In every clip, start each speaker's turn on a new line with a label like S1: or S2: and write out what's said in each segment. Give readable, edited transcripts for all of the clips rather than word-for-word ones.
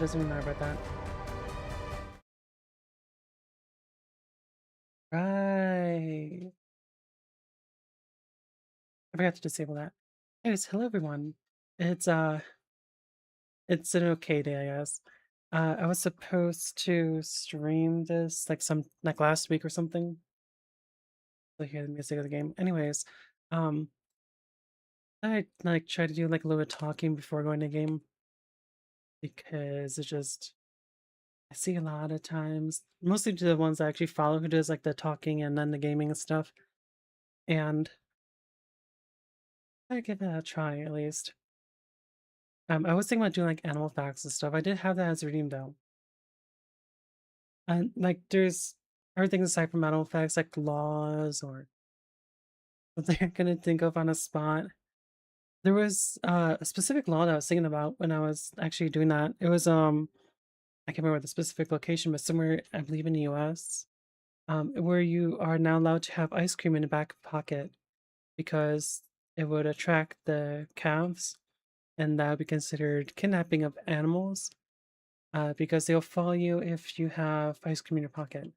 S1: doesn't even matter about that. Right. I forgot to disable that. Anyways, hello everyone. It's uh it's an okay day, I guess. I was supposed to stream this like last week or something. To hear the music of the game. Anyways, um I like try to do like a little bit of talking before going to game because it's just I see a lot of times, mostly to the ones I actually follow who does like the talking and then the gaming and stuff. And I give that a try at least. I was thinking about doing like animal facts and stuff. I did have that as a redeem though. And like there's everything aside from animal facts like laws or something I couldn't think of on a spot. There was a specific law that I was thinking about when I was actually doing that. It was I can't remember the specific location, but somewhere I believe in the US, where you are now allowed to have ice cream in the back pocket because it would attract the calves and that would be considered kidnapping of animals because they'll follow you if you have ice cream in your pocket.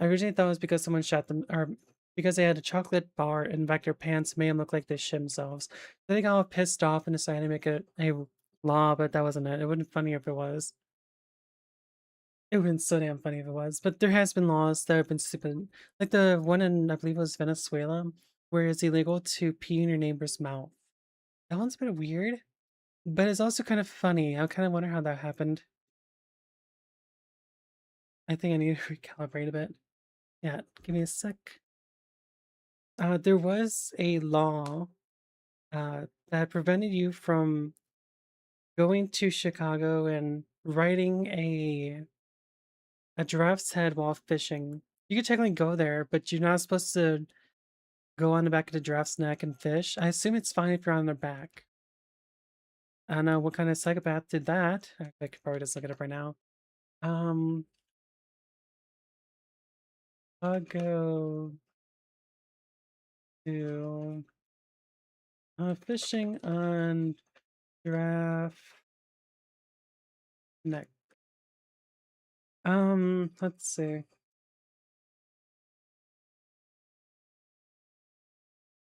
S1: I originally thought it was because someone shot them, or because they had a chocolate bar in the back of their pants, made them look like they shit themselves. So they got all pissed off and decided to make it a law, but that wasn't it. It would have been funny if it was. It would have been so damn funny if it was. But there has been laws that have been stupid. Like the one in, I believe it was Venezuela, where it's illegal to pee in your neighbor's mouth. That one's a bit weird, but it's also kind of funny. I kind of wonder how that happened. I think I need to recalibrate a bit. Yeah, give me a sec. There was a law that prevented you from going to Chicago and riding a giraffe's head while fishing. You could technically go there, but you're not supposed to go on the back of the giraffe's neck and fish. I assume it's fine if you're on their back. I don't know what kind of psychopath did that. I could probably just look it up right now. Um, I'll go to fishing on giraffe neck. Let's see.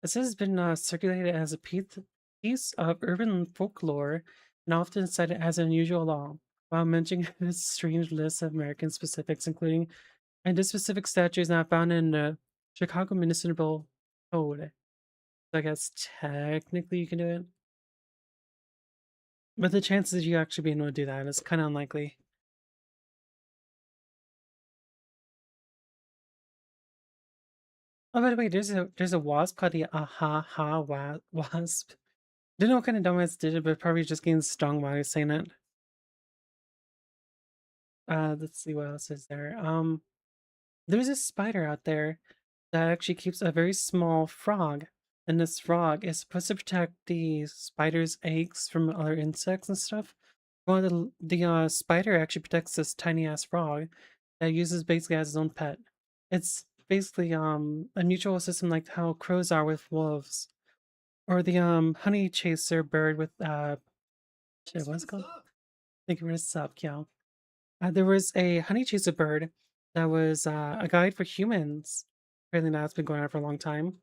S1: This has been circulated as a piece of urban folklore and often cited as an unusual law, while mentioning a strange list of American specifics, including and this specific statute is not found in the Chicago Municipal Code. So I guess technically you can do it, but the chances of you actually being able to do that is kind of unlikely. Oh, by the way, there's a wasp called the wasp. Didn't know what kind of dumbass did it, but probably just getting stung while I was saying it. Let's see what else is there. There's a spider out there that actually keeps a very small frog, and this frog is supposed to protect the spider's eggs from other insects and stuff. Well, the spider actually protects this tiny ass frog that uses basically as his own pet. It's basically a mutual system like how crows are with wolves, or the honey chaser bird with shit, what's it called? Think of it as up, yeah. There was a honey chaser bird that was a guide for humans. Apparently, that's been going on for a long time.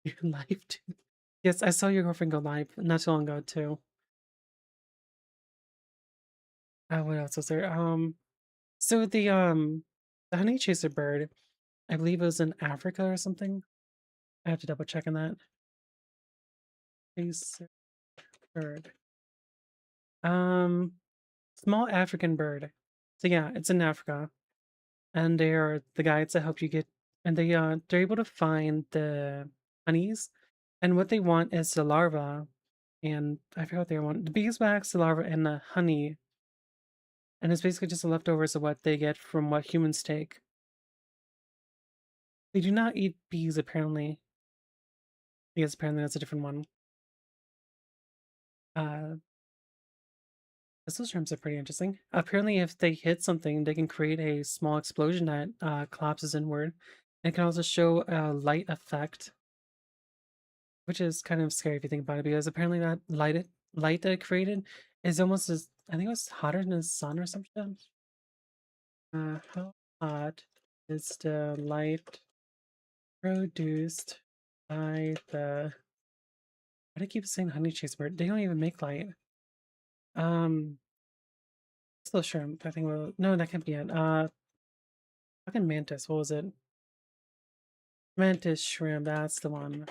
S1: Your life, too. Yes, I saw your girlfriend go live not too long ago too. What else was there? So the honey chaser bird, I believe it was in Africa or something. I have to double check on that. Chaser bird. Um, Small African bird. So yeah, it's in Africa, and they are the guides that help you get, and they're able to find the honeys, and what they want is the larva, and I forgot what they want. The beeswax, the larva, and the honey, and it's basically just the leftovers of what they get from what humans take. They do not eat bees apparently. Because apparently that's a different one. Uh, those terms are pretty interesting. Apparently, if they hit something, they can create a small explosion that collapses inward. It can also show a light effect, which is kind of scary if you think about it, because apparently that light that it created is almost as I think it was hotter than the sun or something. How hot is the light produced by the why do I keep saying honey cheese bird? They don't even make light. Um, Slow shrimp. I think no, that can't be it. Fucking mantis. What was it? Mantis shrimp. That's the one.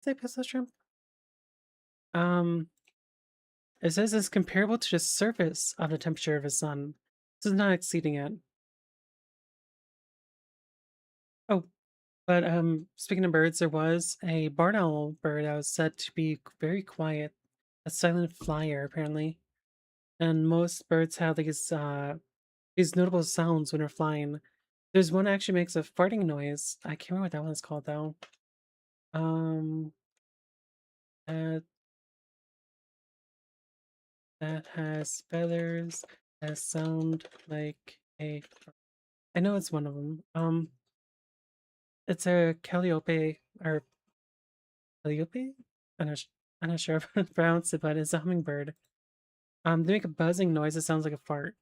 S1: Say pesto shrimp. Um, it says it's comparable to the surface of the temperature of a sun. This is not exceeding it. Oh, but speaking of birds, there was a barn owl bird that was said to be very quiet, a silent flyer apparently. And most birds have these notable sounds when they're flying. There's one that actually makes a farting noise. I can't remember what that one's called though. Um, that that has feathers that sound like a. I know it's one of them. It's a calliope or calliope. I'm not, I'm not sure how to pronounce it, but it's a hummingbird. They make a buzzing noise that sounds like a fart.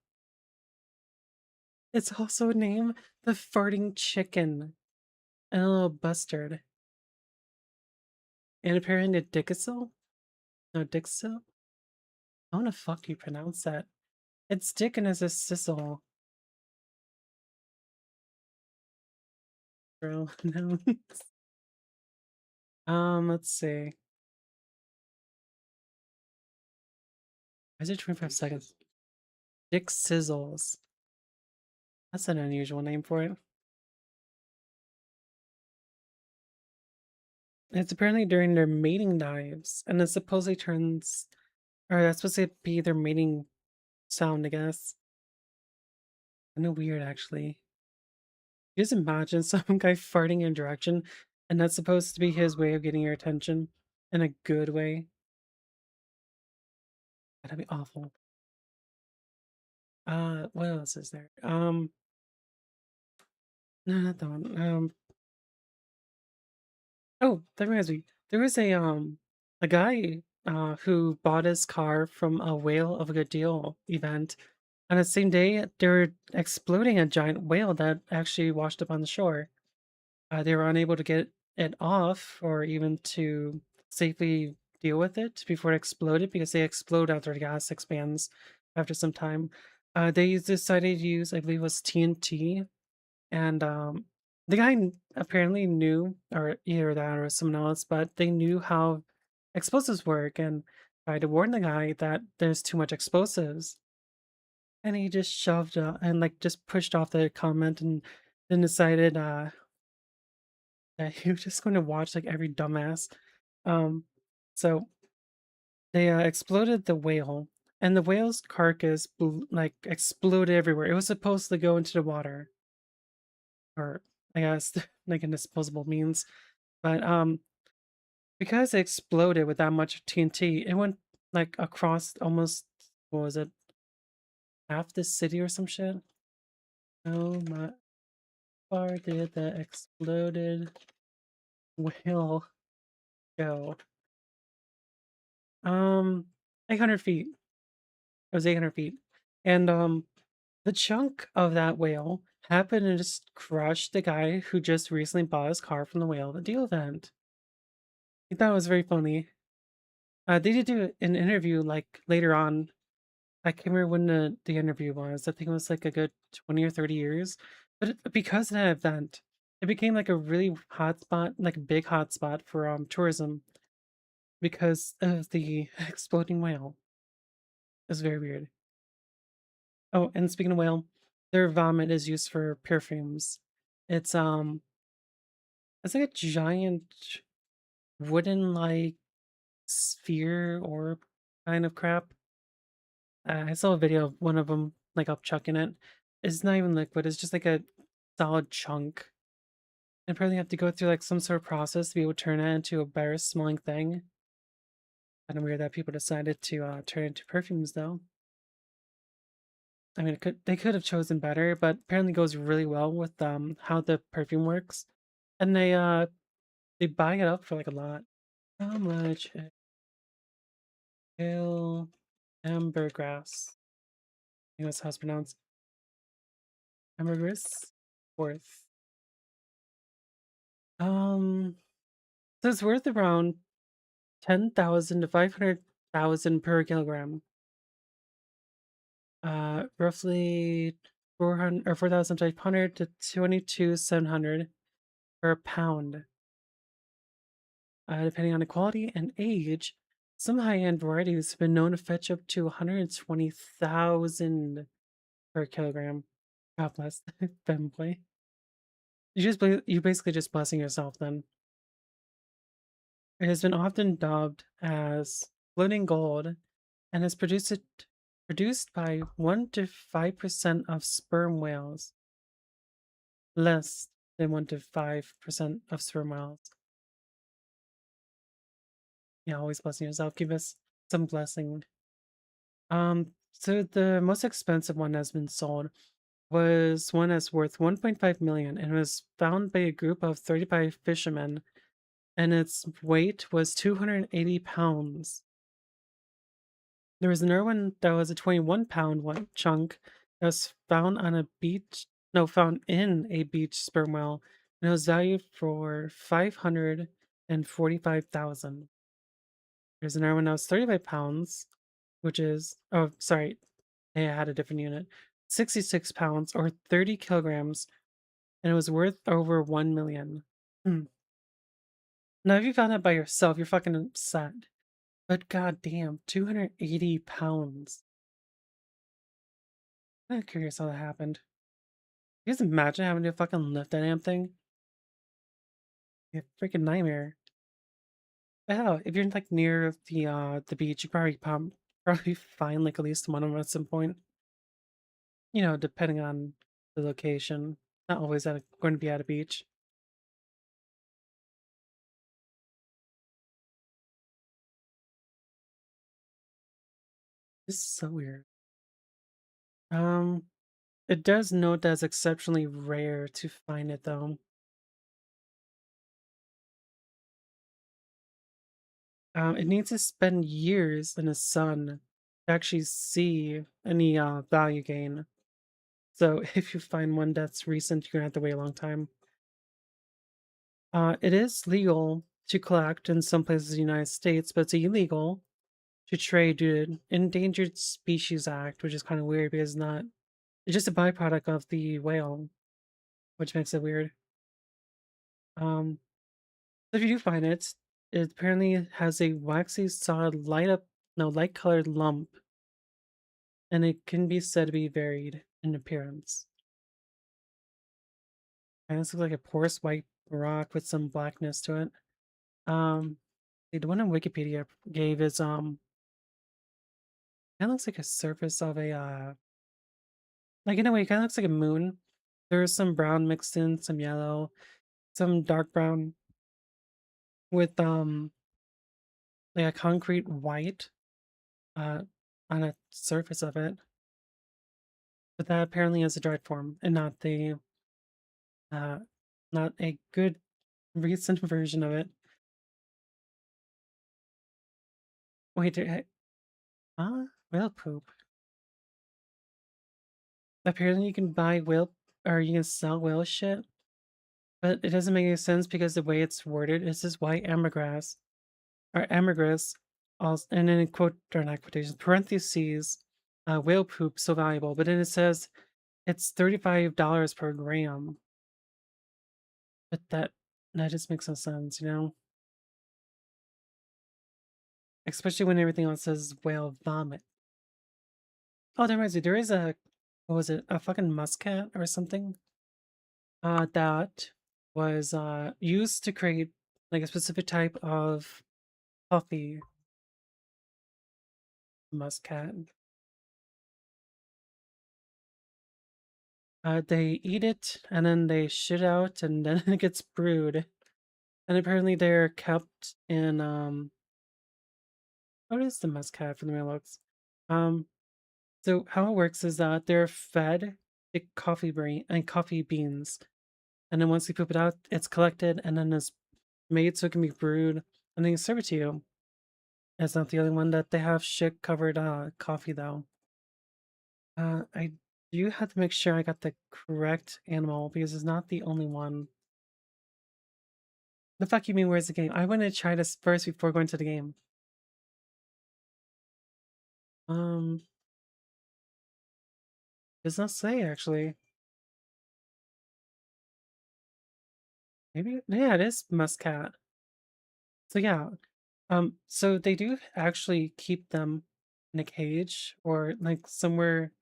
S1: It's also named the farting chicken and a little bustard. And apparently, the Dickasil? No, Dixil? How the fuck do you pronounce that? It's Dickin as a sizzle. Bro, no. Let's see. Why is it 25 seconds? Dick Sizzles. That's an unusual name for it. It's apparently during their mating dives, and it supposedly turns, or that's supposed to be their mating sound, I guess. Kind of weird, actually. Just imagine some guy farting in your direction, and that's supposed to be his way of getting your attention in a good way. That'd be awful. What else is there? No, not that one. Oh, that reminds me. There was a guy who bought his car from a Whale of a Good Deal event. On the same day, they were exploding a giant whale that actually washed up on the shore. They were unable to get it off or even to safely deal with it before it exploded because they explode after the gas expands after some time. They decided to use, I believe it was TNT, and the guy apparently knew, or either that or someone else, but they knew how explosives work and tried to warn the guy that there's too much explosives. And he just shoved and like just pushed off the comment and then decided that he was just going to watch like every dumbass. Um, so they exploded the whale, and the whale's carcass like exploded everywhere. It was supposed to go into the water, or I guess like in disposable means. But because it exploded with that much TNT, it went like across almost what was it, half the city or some shit. Oh my! Far did the exploded whale go? 800 feet. It was 800 feet, and the chunk of that whale happened to just crush the guy who just recently bought his car from the Whale of the Deal event. I thought it was very funny. They did do an interview like later on. I can't remember when the interview was. I think it was like a good 20 or 30 years. But because of that event, it became like a really hot spot, like a big hot spot for tourism because of the exploding whale. It was very weird. Oh, and speaking of whale, their vomit is used for perfumes. It's it's like a giant wooden like sphere or kind of crap. I saw a video of one of them like up chucking it. It's not even liquid. It's just like a solid chunk. And probably have to go through like some sort of process to be able to turn it into a better smelling thing. Kind of weird that people decided to turn it into perfumes though. I mean, they could have chosen better, but apparently goes really well with how the perfume works, and they buy it up for like a lot. How much? Hell Ambergris. I think that's how it's pronounced. Ambergris. Worth. Um, so it's worth around 10,000 to 500,000 per kilogram. Roughly 400 or 4,500 to 22,700 per pound. Depending on the quality and age, some high-end varieties have been known to fetch up to 120,000 per kilogram. God bless Femboy. You basically just blessing yourself then. It has been often dubbed as floating gold and is produced by 1 to 5% of sperm whales, less than 1 to 5% of sperm whales. Yeah, always blessing yourself. Give us some blessing. So the most expensive one that's been sold was one that's worth 1.5 million and was found by a group of 35 fishermen, and its weight was 280 pounds. There was another one that was a 21-pound one chunk that was found on a beach, no, found in a beach sperm whale, and it was valued for 545,000. There's another one that was 35 pounds, which is, oh, sorry, they had a different unit, 66 pounds or 30 kilograms, and it was worth over 1 million. Hmm. Now, if you found that by yourself, you're fucking upset. But goddamn, 280 pounds. I'm curious how that happened. You guys imagine having to fucking lift that damn thing? A freaking nightmare. But hell, if you're like near the beach, you probably find like at least one of them at some point. You know, depending on the location. Not always going to be at a beach. This is so weird. Um, it does note that it's exceptionally rare to find it though. It needs to spend years in the sun to actually see any value gain. So if you find one that's recent, you're gonna have to wait a long time. It is legal to collect in some places in the United States, but it's illegal to trade due to Endangered Species Act, which is kind of weird because it's just a byproduct of the whale, which makes it weird. Um, if you do find it, it apparently has a waxy, solid, light colored lump, and it can be said to be varied in appearance. And this looks like a porous white rock with some blackness to it. Um, the one on Wikipedia gave is it looks like a surface of a like in a way, it kind of looks like a moon. There's some brown mixed in, some yellow, some dark brown with like a concrete white uh on a surface of it. But that apparently is a dried form and uh not a good recent version of it. Wait, whale poop. Apparently you can buy whale or you can sell whale shit, but it doesn't make any sense because the way it's worded is this white ambergris or ambergris, also, and then in quote or not quotations parentheses, whale poop so valuable, but then it says it's $35 per gram. But that just makes no sense, you know? Especially when everything else says whale vomit. Oh, there reminds me, there is what was it, a fucking muscat or something? That was used to create like a specific type of coffee muscat. They eat it and then they shit out and then it gets brewed. And apparently they're kept in what is the muscat for the Mamelucks? Um so how it works is that they're fed the coffee beans. And then once they poop it out, it's collected and then it's made so it can be brewed and then you serve it to you. It's not the only one that they have shit covered coffee though. I do have to make sure I got the correct animal because it's not the only one. The fuck you mean where's the game? I want to try this first before going to the game. Um, does not say actually. Maybe yeah, it is muscat. So yeah, so they do actually keep them in a cage or like somewhere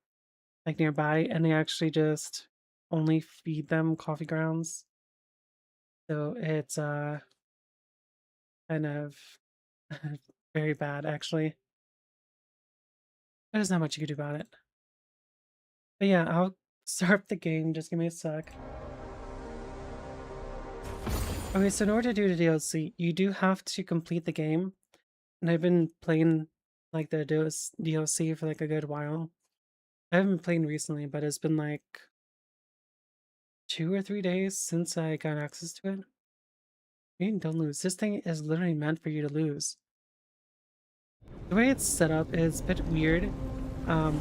S1: like nearby, and they actually just only feed them coffee grounds. So it's kind of very bad actually. There's not much you can do about it. But yeah, I'll start the game. Just give me a sec. Okay, so in order to do the DLC, you do have to complete the game. And I've been playing like the DLC for like a good while. I haven't been playing recently, but it's been like 2 or 3 days since I got access to it. Don't lose. This thing is literally meant for you to lose. The way it's set up is a bit weird, um,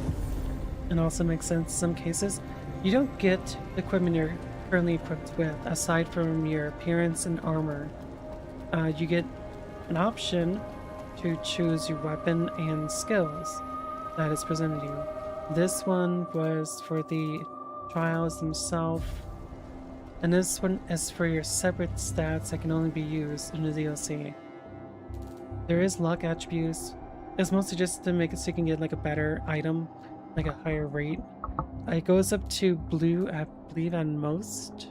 S1: and also makes sense in some cases. You don't get the equipment you're currently equipped with, aside from your appearance and armor. You get an option to choose your weapon and skills that is presented to you. This one was for the trials themselves, and this one is for your separate stats that can only be used in the DLC. There is luck attributes. It's mostly just to make it so you can get like a better item, like a higher rate. It goes up to blue, I believe, at most.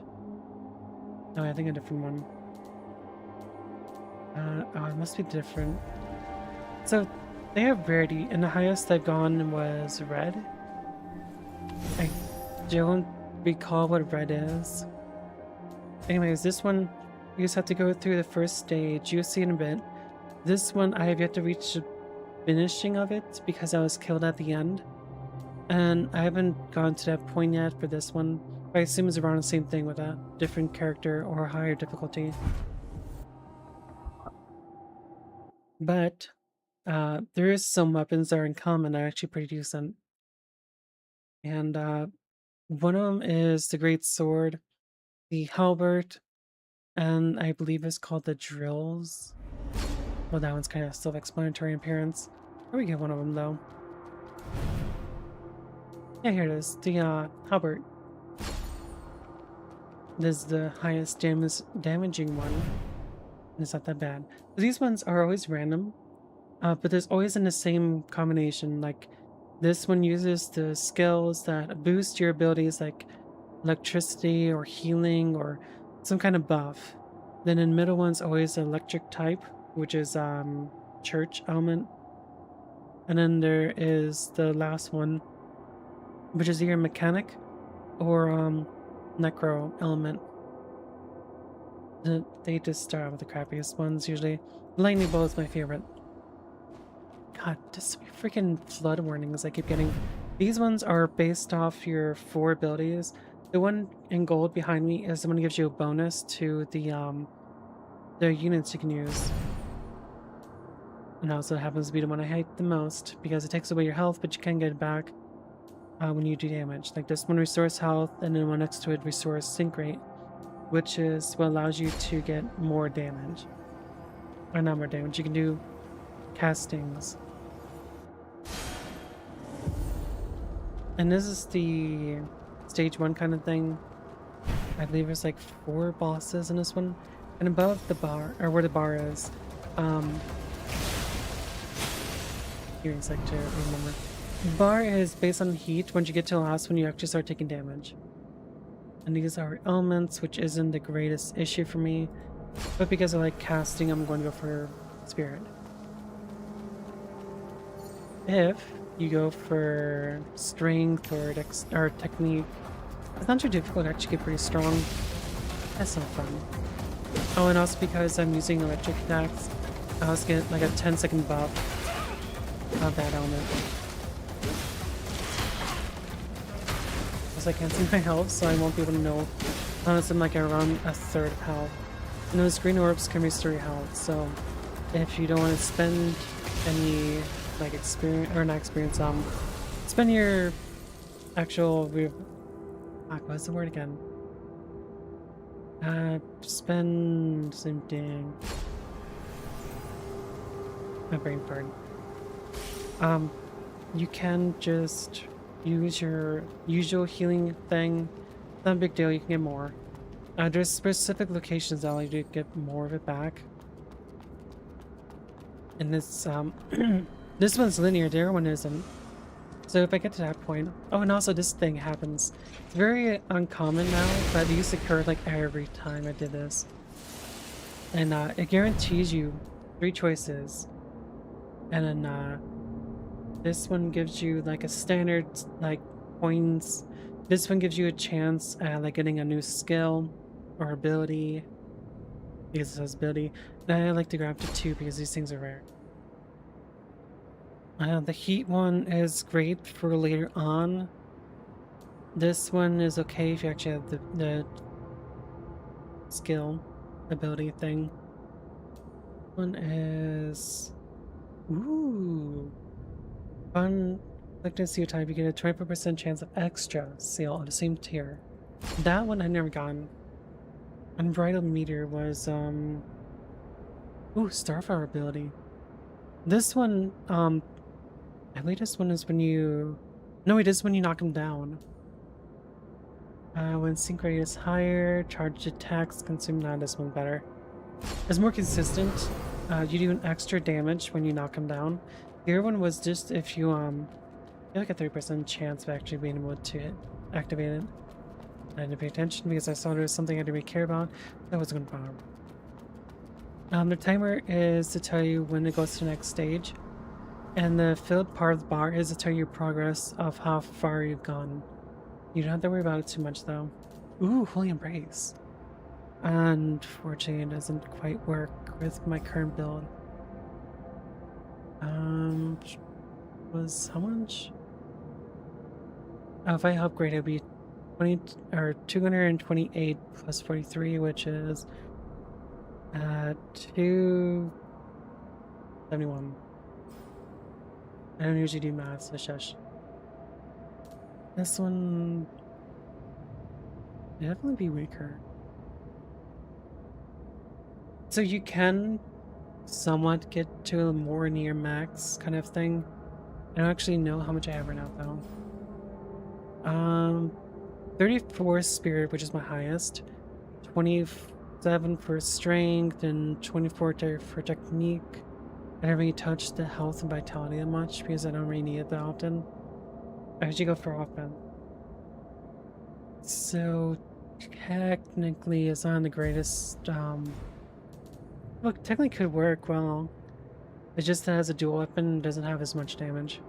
S1: No, I think a different one. Oh, it must be different. So they have rarity, and the highest I've gone was red. I don't recall what red is. Anyways, this one, you just have to go through the first stage. You'll see in a bit. This one, I have yet to reach the finishing of it because I was killed at the end. And I haven't gone to that point yet for this one. But I assume it's around the same thing with a different character or higher difficulty. But there is some weapons that are in common that are actually pretty decent. And one of them is the Great Sword, the Halberd, and I believe it's called the Drills. Well, that one's kind of self-explanatory in appearance. Where we get one of them though? Yeah, here it is. The Halberd. This is the highest damaging one. And it's not that bad. So these ones are always random, but there's always in the same combination. Like this one uses the skills that boost your abilities, like electricity or healing or some kind of buff. Then in the middle one's always electric type, which is church element. And then there is the last one, which is either mechanic or necro element. They just start out with the crappiest ones usually. Lightning bolt is my favorite. God, just freaking flood warnings I keep getting. These ones are based off your 4 abilities. The one in gold behind me is the one that gives you a bonus to the units you can use. And also happens to be the one I hate the most because it takes away your health, but you can get it back when you do damage. Like this one restores health, and then one next to it restores sync rate, which is what allows you to get more damage. Or not more damage, you can do castings. And this is the stage 1 kind of thing. I believe there's like 4 bosses in this one. And above the bar, or where the bar is, here in a sec to remember. Bar is based on heat. Once you get to the last one, you actually start taking damage. And these are elements, which isn't the greatest issue for me. But because I like casting, I'm going to go for spirit. If you go for strength or technique, it's not too difficult to actually get pretty strong. That's not fun. Oh, and also because I'm using electric attacks, I also get like a 10-second buff of that element. I can't see my health, so I won't be able to know unless I'm like around a third of health. And those green orbs can restore your health, so if you don't want to spend any like experience or not experience, spend your actual what's the word again? Spend same thing. My brain fart. You can just use your usual healing thing. Not a big deal, you can get more. There's specific locations that allow you to get more of it back. And this, this one's linear, the other one isn't. So if I get to that point... Oh, and also this thing happens. It's very uncommon now, but it used to occur like every time I did this. And it guarantees you 3 choices. And then this one gives you like a standard like points. This one gives you a chance at like getting a new skill or ability. Because it says ability. And I like to grab to 2 because these things are rare. The heat one is great for later on. This one is okay if you actually have the skill ability thing. One is ooh fun. Click to see your type. You get a 24% chance of extra seal on the same tier. That one I never gotten. Unbridled meter was ooh, Starfire ability. This one I believe this one is when you... No, it is when you knock him down. When sync rate is higher, charged attacks consume... Nah, this one's better. It's more consistent. You do an extra damage when you knock him down. The other one was just if you you have like a 30% chance of actually being able to activate it. I had to pay attention because I saw there was something I had to really care about. That wasn't going to bother. The timer is to tell you when it goes to the next stage. And the filled part of the bar is to tell you progress of how far you've gone. You don't have to worry about it too much though. Ooh, Holy Embrace. Unfortunately, it doesn't quite work with my current build. Was how much? Oh, if I upgrade, it'd be 20 or 228 plus 43, which is 271. I don't usually do math, so shush. This one definitely be weaker. So you can somewhat get to a more near max kind of thing. I don't actually know how much I have right now though. 34 spirit, which is my highest. 27 for strength and 24 for technique. I don't really touch the health and vitality that much because I don't really need it that often. I usually go for offense. So technically it's not the greatest. Look, technically could work well. It just has a dual weapon and doesn't have as much damage.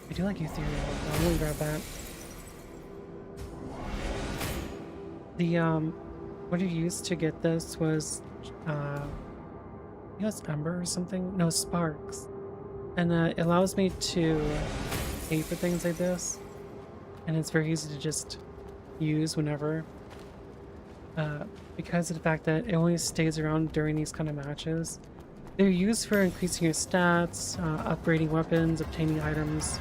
S1: I do like Ethereal, but I'm gonna grab that. The what you used to get this was it's Ember or something? No, Sparks. And it allows me to pay for things like this. And it's very easy to just use whenever. Because of the fact that it only stays around during these kind of matches. They're used for increasing your stats, upgrading weapons, obtaining items.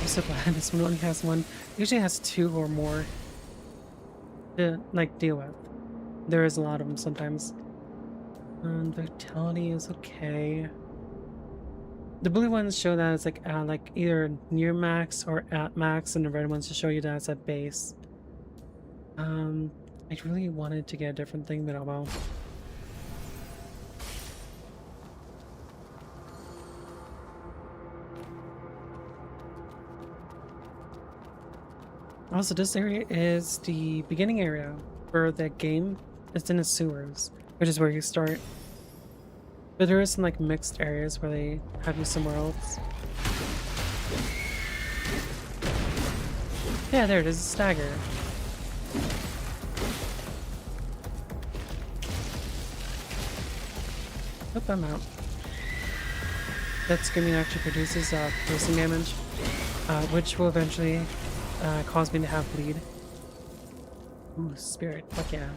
S1: I'm so glad this one only has one. It usually has 2 or more to like deal with. There is a lot of them sometimes. Vitality is okay. The blue ones show that it's like either near max or at max, and the red ones to show you that it's at base. I really wanted to get a different thing, but oh well. Also, this area is the beginning area for the game. It's in the sewers, which is where you start. But there is some like mixed areas where they have you somewhere else. Yeah, there it is, a stagger. Oop, I'm out. That screaming actually produces piercing damage. which will eventually cause me to have bleed. Ooh, spirit, fuck yeah.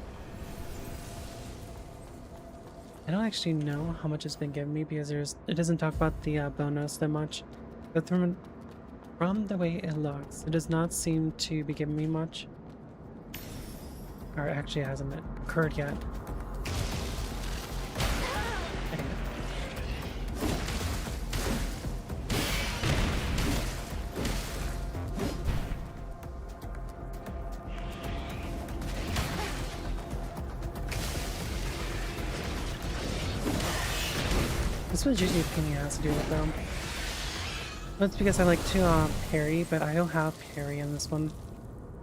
S1: I don't actually know how much it's been giving me because it doesn't talk about the bonus that much. But from the way it looks, it does not seem to be giving me much. Or actually hasn't occurred yet. This one's usually a pain in the ass to deal with though. That's because I like to parry, but I don't have parry in this one.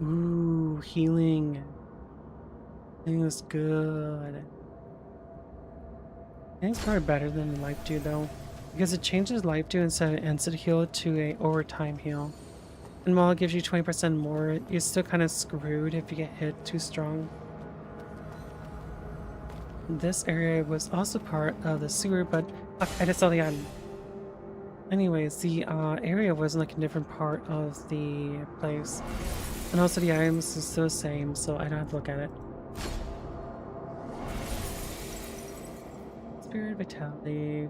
S1: Ooh, healing. Healing is good. I think it's probably better than Life Dew though, because it changes Life Dew instead of instant heal to a overtime heal. And while it gives you 20% more, you're still kind of screwed if you get hit too strong. This area was also part of the sewer, but fuck, I just saw the item. Anyways, the area was like a different part of the place. And also the items is still the same, so I don't have to look at it. Spirit, vitality,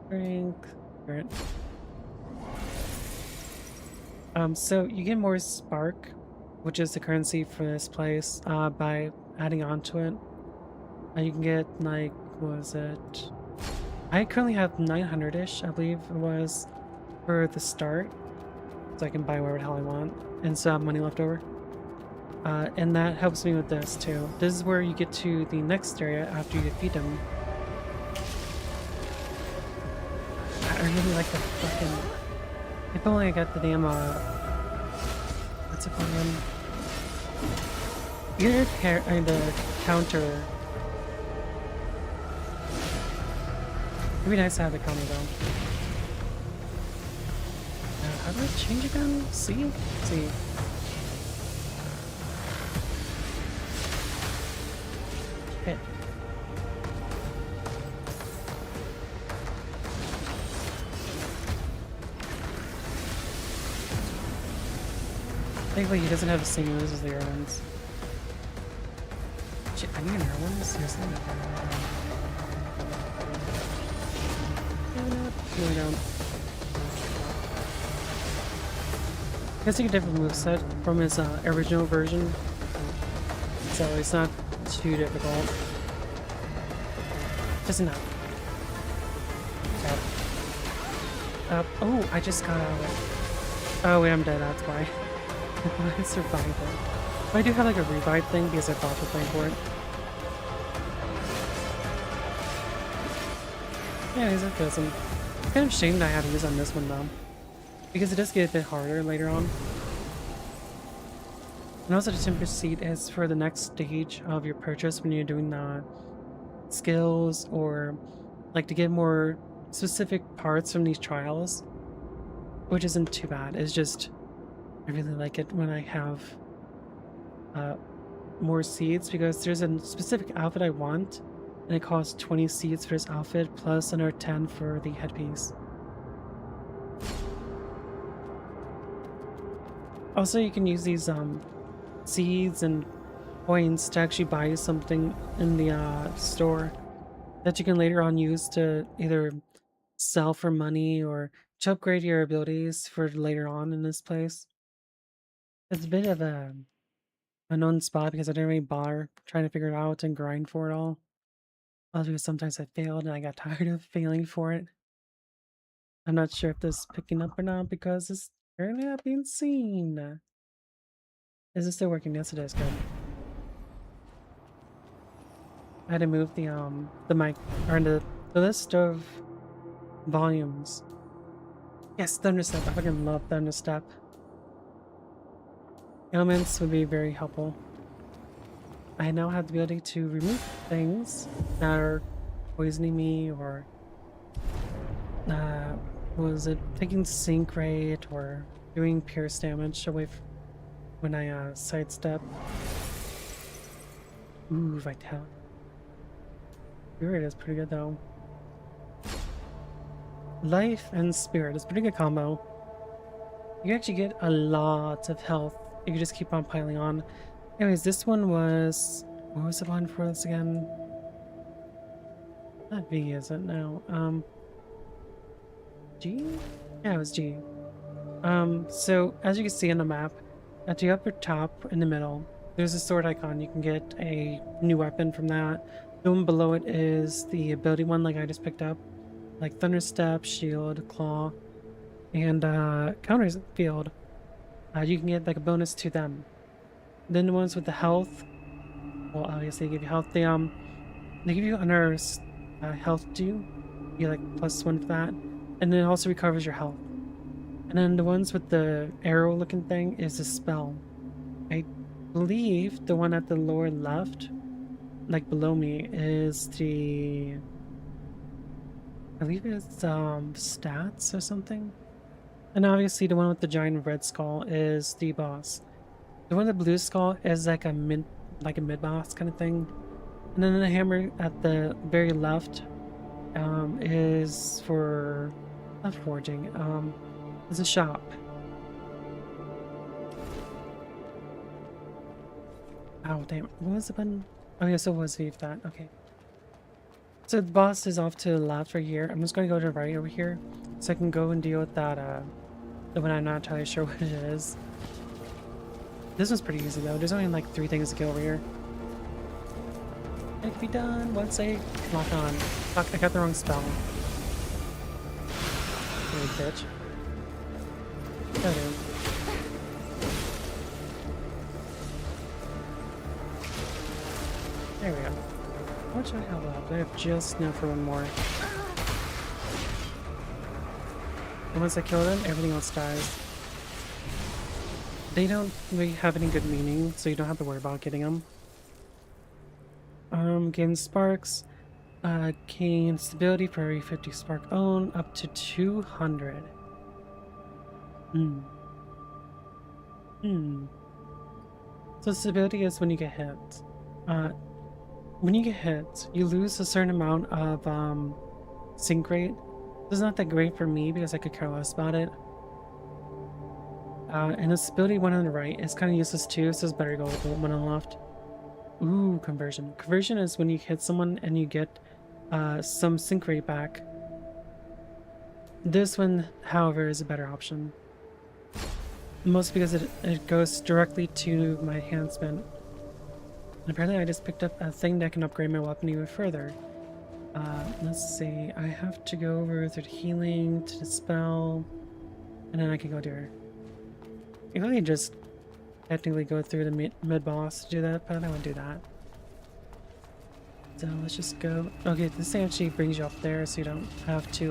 S1: strength, spirit. So you get more spark, which is the currency for this place, by adding on to it. You can get like, what was it? I currently have 900-ish, I believe it was, for the start. So I can buy whatever the hell I want, and still have money left over. And that helps me with this too. This is where you get to the next area after you defeat him. I really like the fucking... If only I got the damn, what's it called again? The counter. It'd be nice to have the counter though. How do I change again? See? See. Hit. Thankfully he doesn't have the same moves as the other ones. Shit, I need an air one? Seriously? No, we don't. He has like a different moveset from his original version, so it's not too difficult. Just enough. Up. Oh, I just got out of it. Oh wait, I'm dead, that's why. I survived it. But I do have like a revive thing because I thought for playing for it. Yeah, these are awesome. It's kind of a shame that I have to use on this one though, because it does get a bit harder later on. And also the Timber Seed is for the next stage of your purchase when you're doing the skills or like to get more specific parts from these trials, which isn't too bad. It's just I really like it when I have more seeds, because there's a specific outfit I want and it costs 20 seeds for this outfit plus another 10 for the headpiece. Also, you can use these seeds and coins to actually buy something in the store that you can later on use to either sell for money or to upgrade your abilities for later on in this place. It's a bit of a unknown spot because I didn't really bother trying to figure it out and grind for it all. Also because sometimes I failed and I got tired of failing for it. I'm not sure if this is picking up or not because it's apparently not being seen. Is it still working? Yes, it is. Good. I had to move the mic or the list of volumes. Yes, Thunderstep. I fucking love Thunderstep. Elements would be very helpful. I now have the ability to remove things that are poisoning me or was it taking sync rate or doing pierce damage away when I sidestep. Ooh, vitality. Spirit is pretty good though. Life and spirit is a pretty good combo. You actually get a lot of health if you just keep on piling on. Anyways, this one was... What was the one for this again? Not V, is it now? G? Yeah, it was G. So as you can see on the map, at the upper top in the middle, there's a sword icon. You can get a new weapon from that. The one below it is the ability one, like I just picked up, like Thunder Step, Shield, Claw, and Counter Field. You can get like a bonus to them. Then the ones with the health, well, obviously they give you health. They give you another health due. You get like +1 for that, and then it also recovers your health. And then the ones with the arrow looking thing is a spell. I believe the one at the lower left, like below me, is the... I believe it's stats or something. And obviously the one with the giant red skull is the boss. The one with the blue skull is like a mid boss kind of thing. And then the hammer at the very left is for... not forging, it's a shop. Oh damn, what was the button? Oh yes, it was leave that, okay. So the boss is off to the left right here. I'm just gonna go to the right over here so I can go and deal with that the one I'm not entirely sure what it is. This one's pretty easy though, there's only like 3 things to kill over here. It can be done once I lock on. Fuck, I got the wrong spell. Silly bitch. There it is. There we go. How much do I have left? I have just enough for one more. And once I kill them, everything else dies. They don't really have any good meaning, so you don't have to worry about getting them. Gain sparks. Gain stability for every 50 spark own, up to 200. So stability is when you get hit. When you get hit, you lose a certain amount of sync rate. This is not that great for me because I could care less about it. And the stability one on the right is kind of useless too, so it's better to go with the one on the left. Ooh, conversion. Conversion is when you hit someone and you get some sync rate back. This one, however, is a better option. Mostly because it goes directly to my enhancement. And apparently I just picked up a thing that can upgrade my weapon even further. Let's see, I have to go over through the healing, to the spell, and then I can go do her. You can only just technically go through the mid-boss to do that, but I don't want to do that. So let's just go... Okay, this actually brings you up there so you don't have to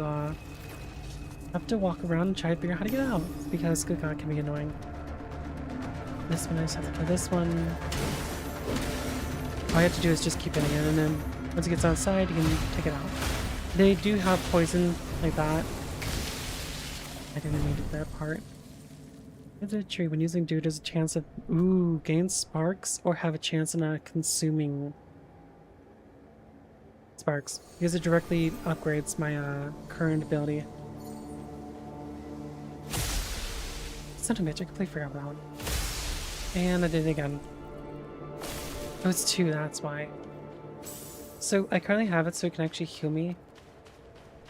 S1: walk around and try to figure out how to get out, because good god, it can be annoying. This one, I just have to play this one. All you have to do is just keep hitting it, and then once it gets outside, you can take it out. They do have poison like that. I didn't need that part. The tree, when using dude, there's a chance of gain sparks or have a chance in consuming sparks, because it directly upgrades my current ability. Son of a bitch, I completely forgot about that. And I did it again. Oh, it's 2, that's why. So I currently have it so it can actually heal me,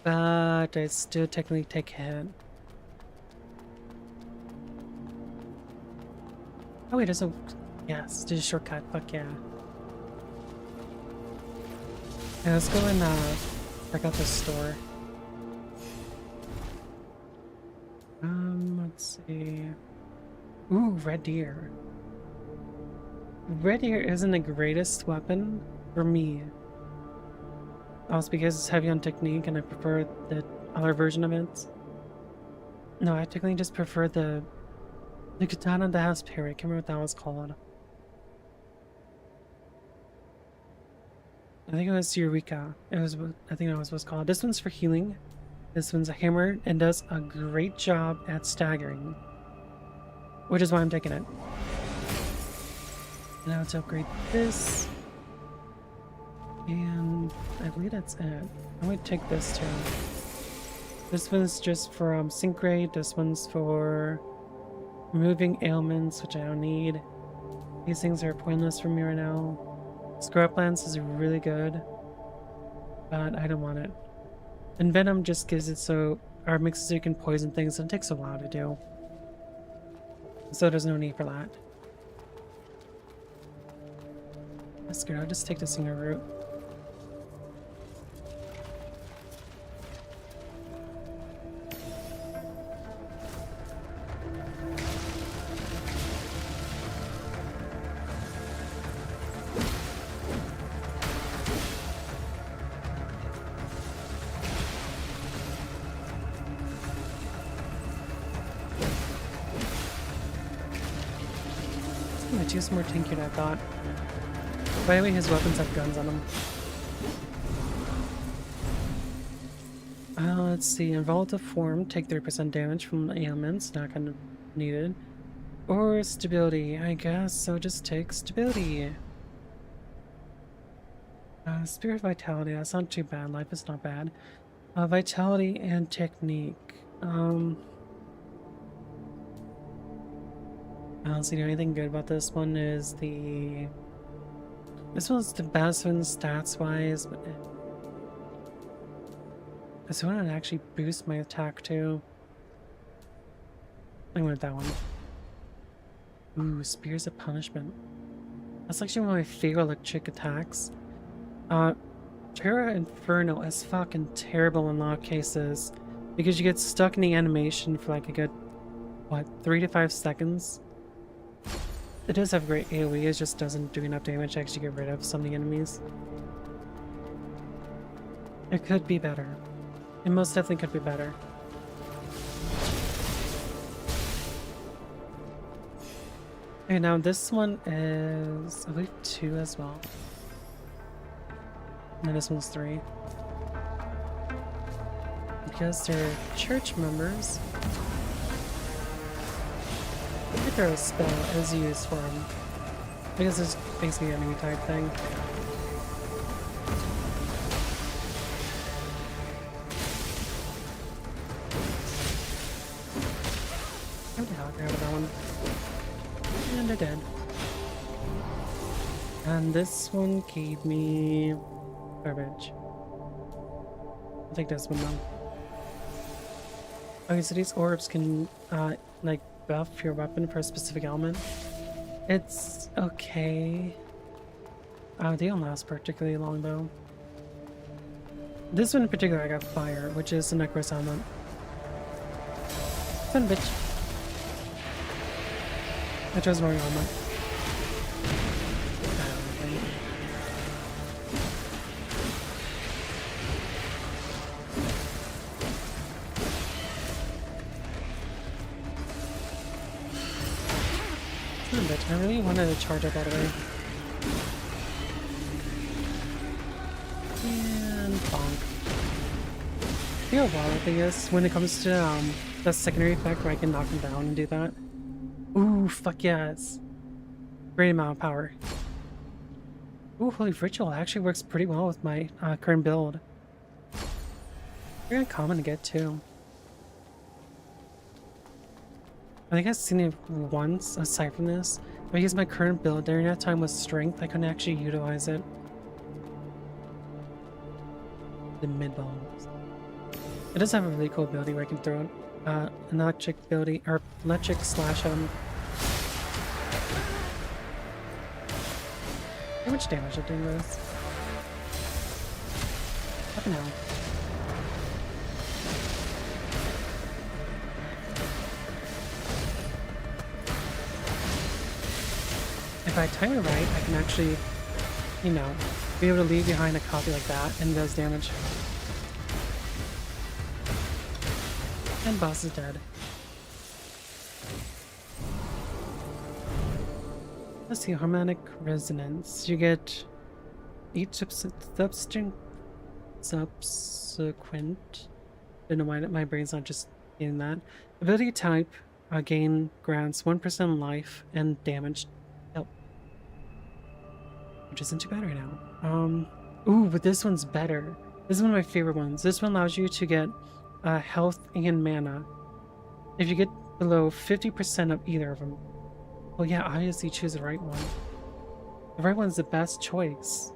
S1: but I still technically take a hit. Oh wait, there's a... Yes, there's a shortcut, fuck yeah. Yeah, let's go and check out this store. Let's see... Ooh, red deer. Red deer isn't the greatest weapon for me. Also because it's heavy on technique and I prefer the other version of it. No, I technically just prefer the katana that has parry. I can't remember what that was called. I think it was Eureka. I think that was what's called. This one's for healing. This one's a hammer and does a great job at staggering, which is why I'm taking it. Now let's upgrade this. And I believe that's it. I'm going to take this too. This one's just for sync rate. This one's for Removing ailments, which I don't need. These things are pointless for me right now. Scrublands is really good, but I don't want it. And Venom just gives it so, or makes it so you can poison things, and it takes a while to do. So there's no need for that. That's good, I'll just take the singer route. It's use more tanky than I thought. By the way, his weapons have guns on them. Let's see. In volatile form, take 30% damage from ailments, not kind of needed. Or stability, I guess, so just take stability. Spirit Vitality, that's not too bad. Life is not bad. Vitality and technique. I don't see anything good about this one. Is the this one's the best one stats wise, but this one would actually boost my attack too. I went with that one. Ooh, Spears of Punishment. That's actually one of my favorite electric attacks. Terra Inferno is fucking terrible in a lot of cases because you get stuck in the animation for like a good, what, 3 to 5 seconds. It does have great AoE, it just doesn't do enough damage to actually get rid of some of the enemies. It could be better. It most definitely could be better. Okay, now this one is, I believe, 2 as well. And then this one's 3. Because they're church members, Hydro spell is used for them. Because it's basically an enemy type thing. How the hell I grabbed that one? And I did. And this one gave me garbage. I'll take this one now. Okay, so these orbs can like buff your weapon for a specific element. It's okay. They don't last particularly long though. This one in particular I got fire, which is the Necros element. Fun bitch. I chose the wrong element. I really wanted to charge up all the way. And bonk. You know what the thing is, when it comes to that secondary effect where I can knock him down and do that. Ooh, fuck yes. Great amount of power. Ooh, Holy Ritual actually works pretty well with my current build. Very common to get too. I think I've seen it once aside from this. But I used my current build during that time with strength, I couldn't actually utilize it. The mid bones. It does have a really cool ability where I can throw an electric ability, or electric slash How much damage did I do this? Fucking hell. If I time it right, I can actually, you know, be able to leave behind a copy like that, and it does damage. And boss is dead. Let's see, Harmonic Resonance. You get each subsequent. Don't know why my brain's not just getting that. Ability type gain grants 1% life and damage. Which isn't too bad right now. Ooh, but this one's better. This is one of my favorite ones. This one allows you to get health and mana. If you get below 50% of either of them. Well, yeah, obviously choose the right one. The right one's the best choice.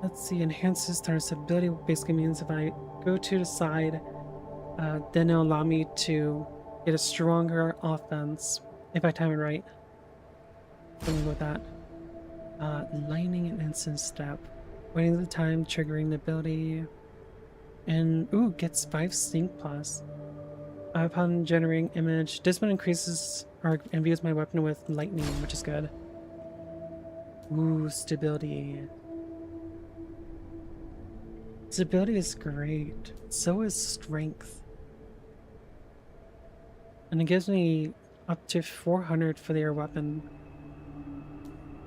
S1: Let's see, enhances turn stability basically means if I go to the side, then it'll allow me to get a stronger offense if I time it right. Something with that. Lightning and instant step. Waiting the time, triggering the ability. And, ooh, gets 5 sync plus. Upon generating image, this one increases or imbues my weapon with lightning, which is good. Ooh, stability. Stability is great. So is strength. And it gives me up to 400 for their weapon.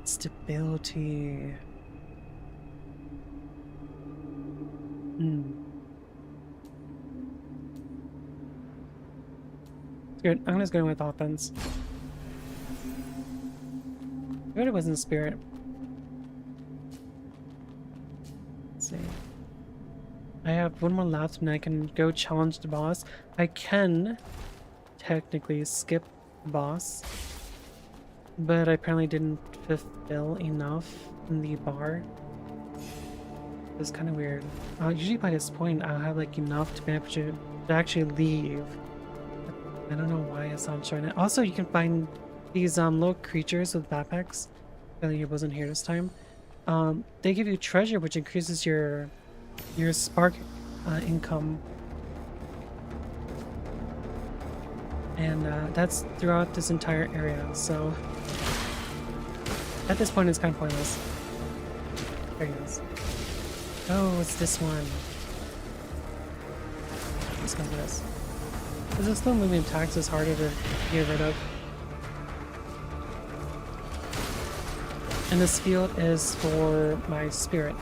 S1: Stability. Good. I'm just going with offense. Good, it wasn't spirit. Let's see. I have one more left and I can go challenge the boss. I can technically skip the boss, but I apparently didn't fulfill enough in the bar. It's kind of weird. Usually by this point I'll have like enough to be able to actually leave. I don't know why it's not showing it. Also, you can find these little creatures with backpacks. Apparently it wasn't here this time. They give you treasure, which increases your spark income, and that's throughout this entire area. So at this point, it's kind of pointless. There he is. Oh, it's this one. Let's go for this. Because the slow moving attacks is harder to get rid of. And this field is for my spirit,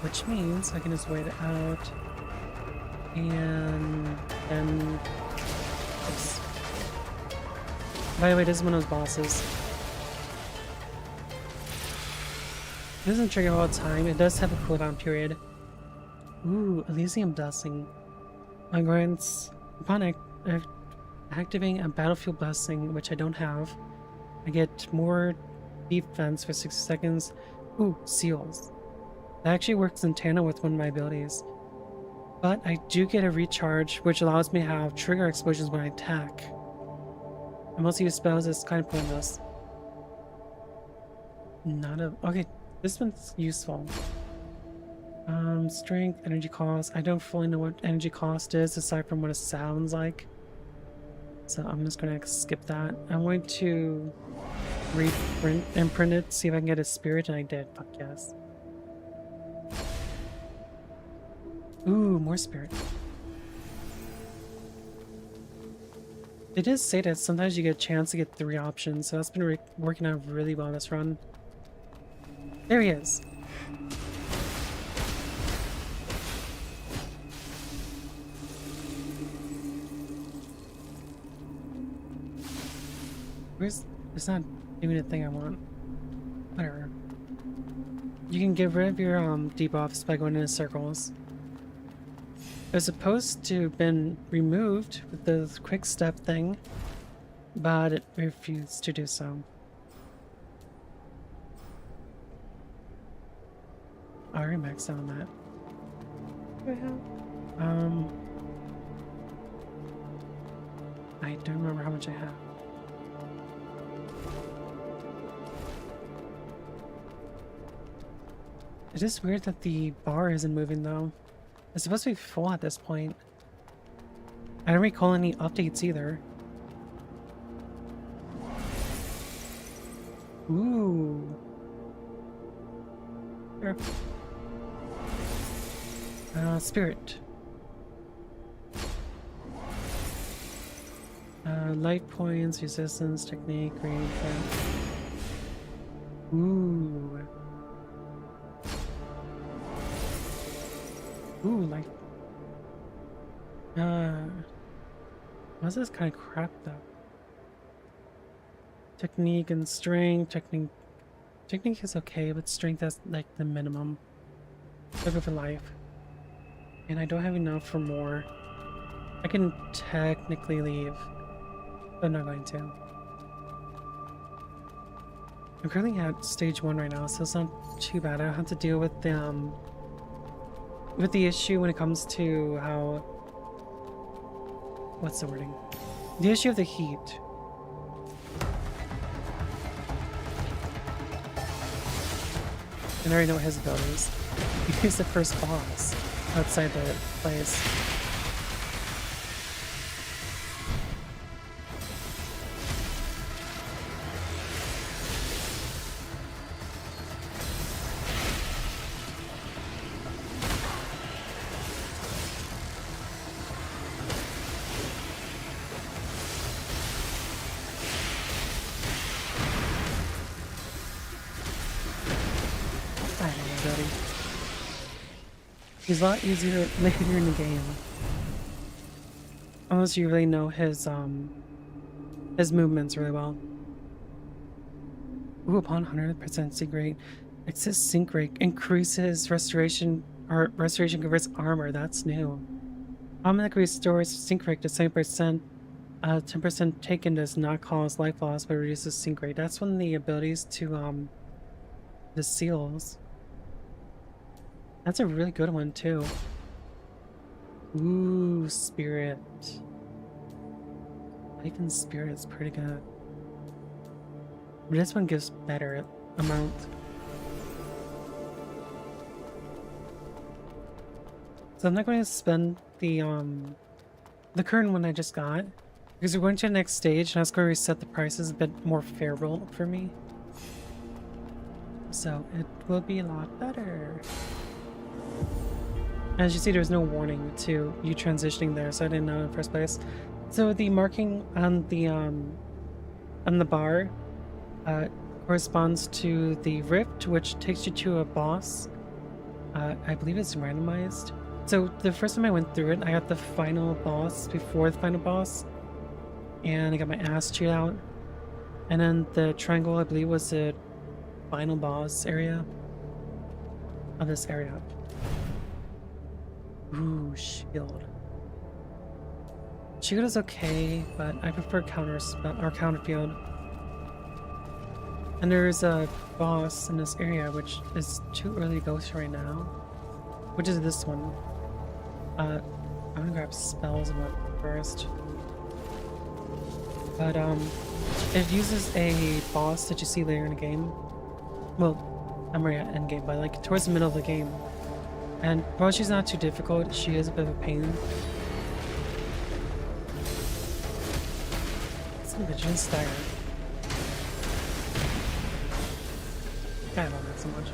S1: which means I can just wait it out. And then this. By the way, this is one of those bosses. It doesn't trigger all the time. It does have a cooldown period. Ooh, Elysium Blessing. Grants upon activating a battlefield blessing, which I don't have, I get more defense for 60 seconds. Ooh, seals. That actually works in tandem with one of my abilities. But I do get a recharge, which allows me to have trigger explosions when I attack. I mostly use spells, it's kind of pointless. Okay, this one's useful. Strength, energy cost. I don't fully know what energy cost is aside from what it sounds like. So I'm just gonna skip that. I'm going to imprint it, see if I can get a spirit, and I did. Fuck yes. Ooh, more spirit. It does say that sometimes you get a chance to get 3 options, so that's been working out really well this run. There he is. It's not doing the thing I want. Whatever. You can get rid of your debuffs by going into circles. It was supposed to have been removed with the quick step thing, but it refused to do so. I already maxed out on that. What do I have? I don't remember how much I have. It is weird that the bar isn't moving though. It's supposed to be full at this point. I don't recall any updates either. Ooh. Sure. Spirit. Light points, resistance, technique, range. Ooh. Ooh, like... what's this kind of crap, though? Technique and strength. Technique is okay, but strength is, like, the minimum. I'll go for life. And I don't have enough for more. I can technically leave, but I'm not going to. I'm currently at stage 1 right now, so it's not too bad. I don't have to deal with the issue when it comes to how, what's the wording? The issue of the heat. And I already know his abilities. He's the first boss outside the place. I don't know, buddy. He's a lot easier later in the game. Unless you really know his movements really well. Ooh, upon 100% sync rate. Excess sync rate increases restoration, or restoration converts armor. That's new. Automatically restores sync rate to 7%. 10% taken does not cause life loss, but reduces sync rate. That's one of the abilities to the seals. That's a really good one too. Ooh, spirit. Life and spirit is pretty good. But this one gives better amount. So I'm not going to spend the current one I just got, because we're going to the next stage and that's going to reset the prices a bit more favorable for me. So it will be a lot better. As you see, there's no warning to you transitioning there, so I didn't know in the first place. So the marking on the bar corresponds to the rift, which takes you to a boss. I believe it's randomized. So the first time I went through it, I got the final boss before the final boss, and I got my ass chewed out. And then the triangle, I believe, was the final boss area of this area. Ooh, shield. Shield is okay, but I prefer counter spell or counter field. And there's a boss in this area which is too early to go to right now, which is this one. I'm gonna grab spells and what first. But it uses a boss that you see later in the game. Well, I'm already at end game, but like towards the middle of the game. And while she's not too difficult, she is a bit of a pain. It's a Vigilant Stagger. I love that so much.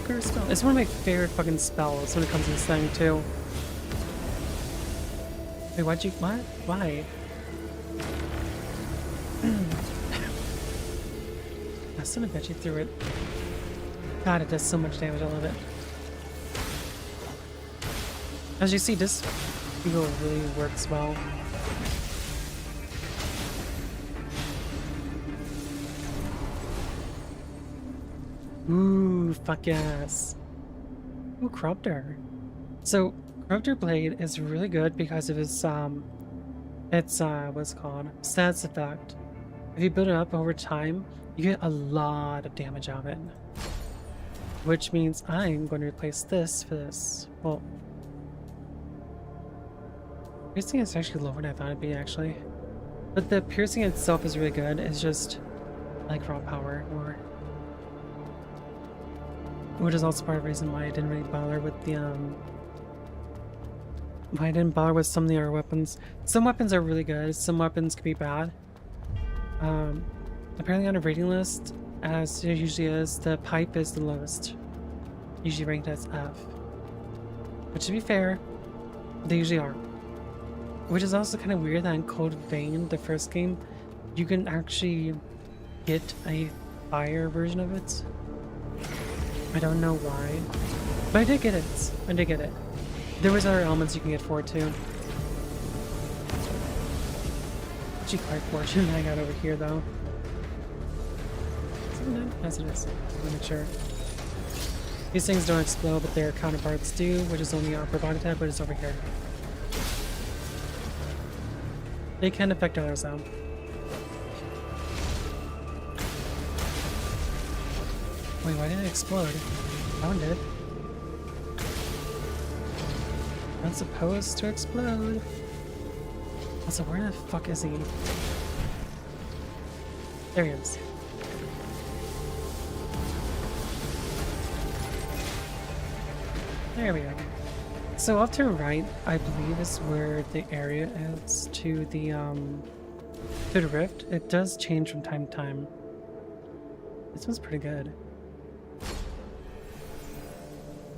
S1: Necro spell. It's one of my favorite fucking spells when it comes to this thing too. Wait, why'd you what? Why? I son of a bitch, you threw it. God, it does so much damage, I love it. As you see, this heal really works well. Ooh, fuck yes. Ooh, Corruptor. So, Corruptor Blade is really good because of its, what's it called? Stats effect. If you build it up over time, you get a lot of damage out of it. Which means I'm going to replace this for this. Well, piercing is actually lower than I thought it'd be, actually. But the piercing itself is really good. It's just like raw power more. Which is also part of the reason why I didn't really bother with the why I didn't bother with some of the other weapons. Some weapons are really good, some weapons can be bad. Apparently on a rating list, as it usually is, the pipe is the lowest. Usually ranked as F. But to be fair, they usually are. Which is also kind of weird that in Code Vein, the first game, you can actually get a fire version of it. I don't know why, but I did get it. I did get it. There was other elements you can get for it too. Actually quite fortunate I got over here though. Is it not? Yes it is. Let me make sure. These things don't explode, but their counterparts do, which is only upper body type, but it's over here. They can affect others though. Wait, why did it explode? That one did. Not supposed to explode. Also, where the fuck is he? There he is. There we go. So up to the right, I believe is where the area is to the rift. It does change from time to time. This one's pretty good.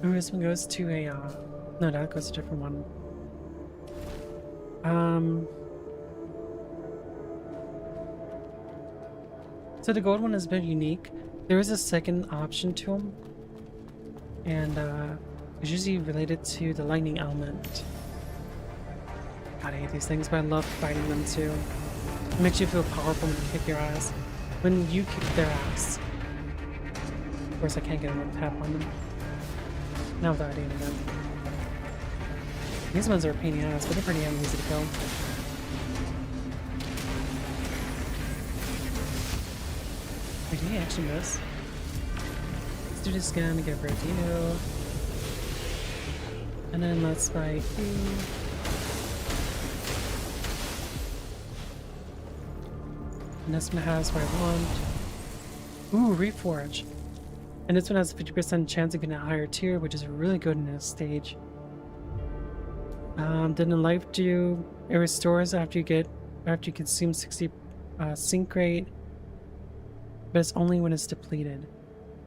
S1: Ooh, this one goes to a no, that goes to a different one. So the gold one is a bit unique. There is a second option to them, and it's usually related to the lightning element. God, I hate these things, but I love fighting them too. It makes you feel powerful when you kick your ass. When you kick their ass. Of course, I can't get a tap on them. Now without hitting them. These ones are a pain in the ass, but they're pretty damn easy to kill. Wait, did he actually miss? Let's do this again to get a Verdino. And then let's spike you. And this one has what I want. Ooh, Reforge. And this one has a 50% chance of getting a higher tier, which is really good in this stage. Then the life dew, it restores after you consume 60 sync rate, but it's only when it's depleted.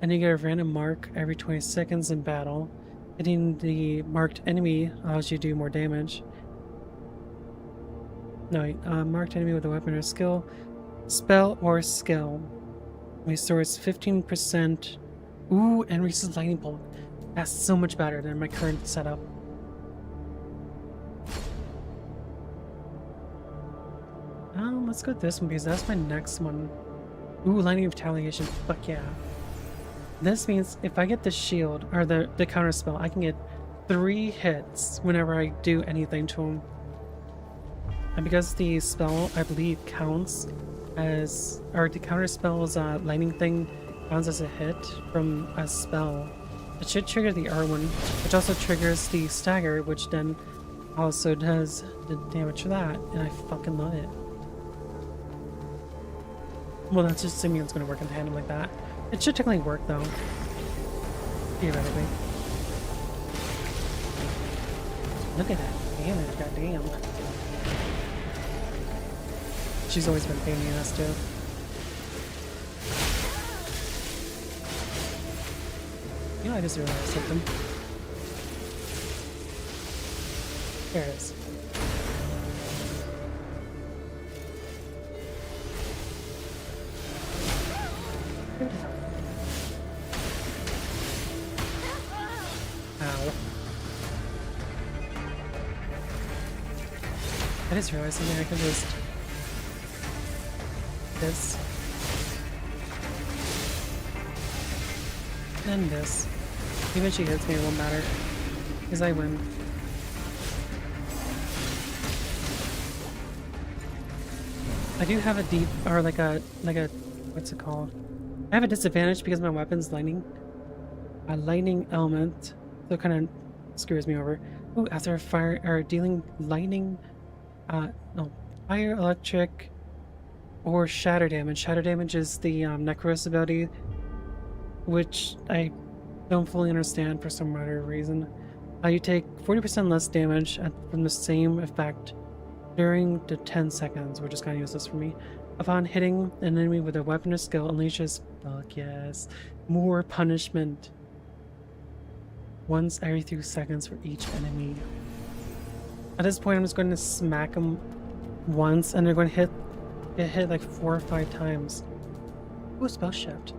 S1: And you get a random mark every 20 seconds in battle. Hitting the marked enemy allows you to do more damage. No, wait, marked enemy with a weapon or skill, spell or skill. Restores 15%. Ooh, and resists lightning bolt. That's so much better than my current setup. Let's go with this one because that's my next one. Ooh, lightning retaliation. Fuck yeah. This means if I get the shield or the counter spell, I can get 3 hits whenever I do anything to him. And because the spell, I believe, counts as, or the counter spell's lightning thing counts as a hit from a spell, it should trigger the R one, which also triggers the stagger, which then also does the damage for that, and I fucking love it. Well, that's just assuming it's going to work in tandem like that. It should technically work though, theoretically. Look at that damage, goddamn. She's always been a pain in the ass too. You know, I just realized something. There it is. Ow. I just realized something. I can just this and this. Even if she hits me, it won't matter because I win. I do have a deep, or like a what's it called? I have a disadvantage because my weapon's lightning. A lightning element, so it kind of screws me over. Oh, after fire or dealing lightning, no, fire, electric, or shatter damage. Shatter damage is the Necros ability, which I don't fully understand for some other reason. You take 40% less damage from the same effect during the 10 seconds, which is kind of useless for me. Upon hitting an enemy with a weapon or skill, unleashes, fuck yes, more punishment. Once every 2 seconds for each enemy. At this point, I'm just going to smack them once, and they're going to get hit like 4 or 5 times. Ooh, spell shift.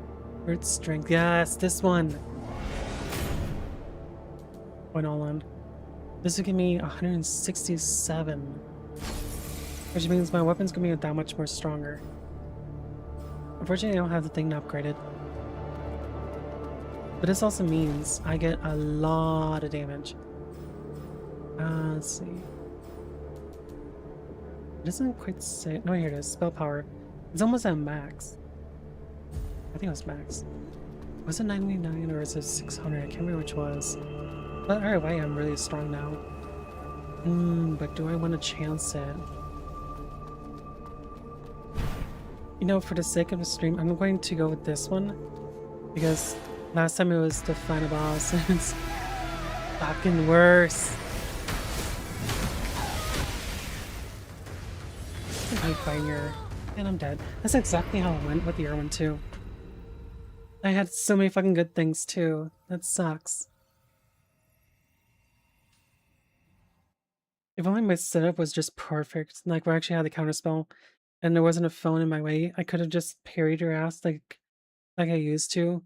S1: Earth strength. Yes, this one. Point all in. This will give me 167. Which means my weapon's gonna be that much more stronger. Unfortunately, I don't have the thing upgraded. But this also means I get a lot of damage. Let's see. It doesn't quite say. No, here it is. Spell power. It's almost at max. I think it was max. Was it 99 or is it 600? I can't remember which was. But either way, I'm really strong now. But do I want to chance it? You know, for the sake of the stream, I'm going to go with this one. Because last time it was the final boss, and it's fucking worse. Fire, and I'm dead. That's exactly how it went with the Irwin too. I had so many fucking good things too. That sucks. If only my setup was just perfect, like where I actually had the counterspell and there wasn't a phone in my way, I could have just parried her ass like I used to.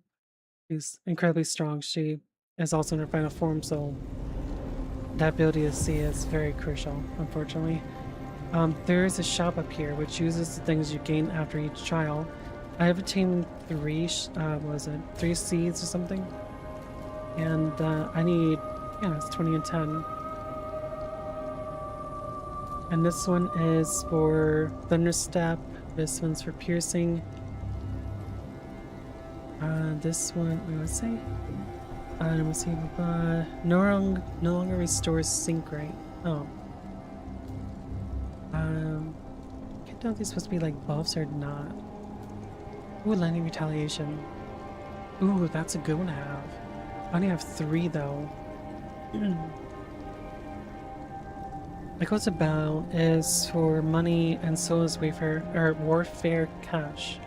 S1: She's incredibly strong. She is also in her final form, so that ability to see is very crucial, unfortunately. There is a shop up here which uses the things you gain after each trial. I have obtained 3 seeds or something? And I need, yeah, it's 20 and 10. And this one is for Thunderstep, this one's for Piercing. This one, wait, what's it say? Let me see, no longer restores sync rate. Oh. I can't tell if these supposed to be like buffs or not. Ooh, Lightning Retaliation. Ooh, that's a good one to have. I only have 3 though. Like what's about is for money and so is Warfare Cash.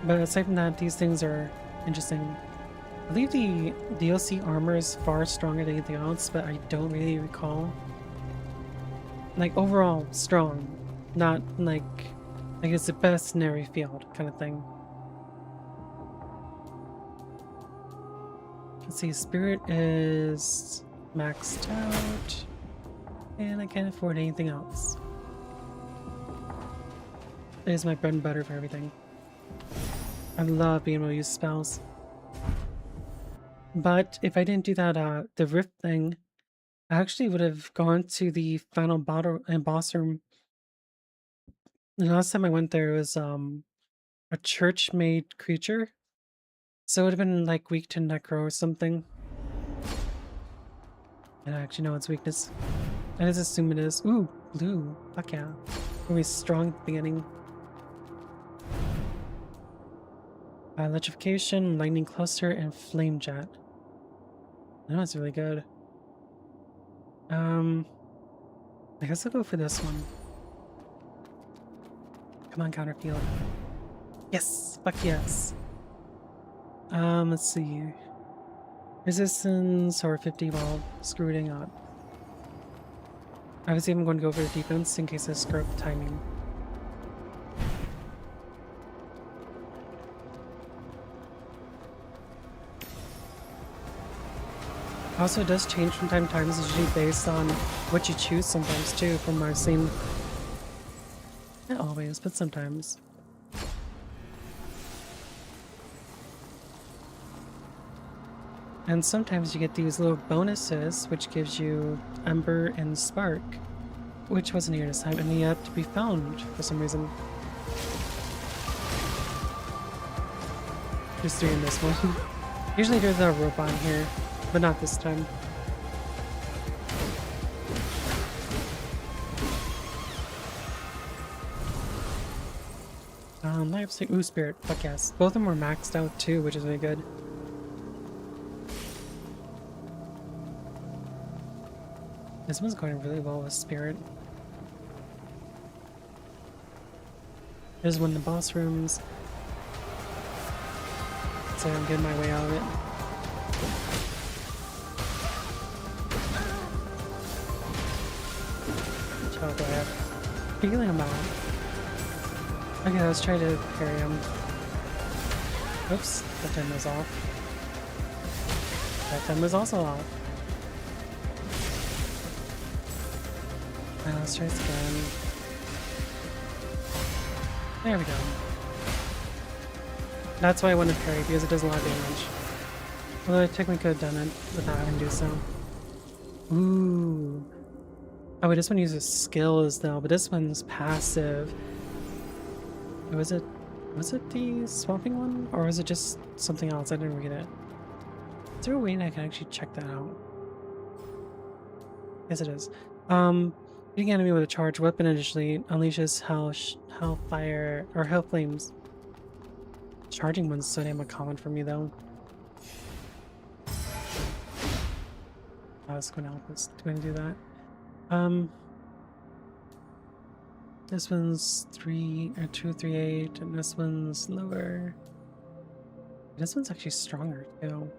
S1: But aside from that, these things are interesting. I believe the DLC armor is far stronger than anything else, but I don't really recall. Like overall strong, not like it's the best in every field kind of thing. Let's see, Spirit is maxed out, and I can't afford anything else. It is my bread and butter for everything. I love being able to use spells. But if I didn't do that, the Rift thing, I actually would have gone to the final boss room. The last time I went there was a church-made creature. So it would have been like weak to Necro or something. I don't actually know its weakness. I just assume it is. Ooh, blue. Fuck yeah. Really strong at the beginning. Electrification, Lightning Cluster, and Flame Jet. That's really good. I guess I'll go for this one. Come on, Counterfield. Yes! Fuck yes! Let's see. Resistance or 50, well, screw it up. Obviously I'm going to go for the defense in case I screw up the timing. Also, it does change from time to time. It's usually based on what you choose sometimes too, from what I've seen. Not always, but sometimes. And sometimes you get these little bonuses, which gives you Ember and Spark, which wasn't here this time, and they have to be found for some reason. Just doing this one. Usually there's a rope on here, but not this time. Life Sync, ooh, Spirit, fuck yes. Both of them were maxed out too, which is really good. This one's going really well with Spirit. There's one in the boss rooms. So I'm getting my way out of it. How do I have feeling about it? Okay, let's try to parry him. Oops, that time was off. That time was also off. And let's try this again. There we go. That's why I want to parry, because it does a lot of damage. Although I technically could have done it without having to do so. Ooh. Oh, wait, this one uses skills though, but this one's passive. Was it the swapping one? Or was it just something else? I didn't read it. Is there a way I can actually check that out? Yes, it is. Hitting enemy with a charged weapon initially unleashes hell fire or hell flames. Charging one's so damn common for me though. I was going to help us going to do that. This one's 238, and this one's lower. This one's actually stronger too.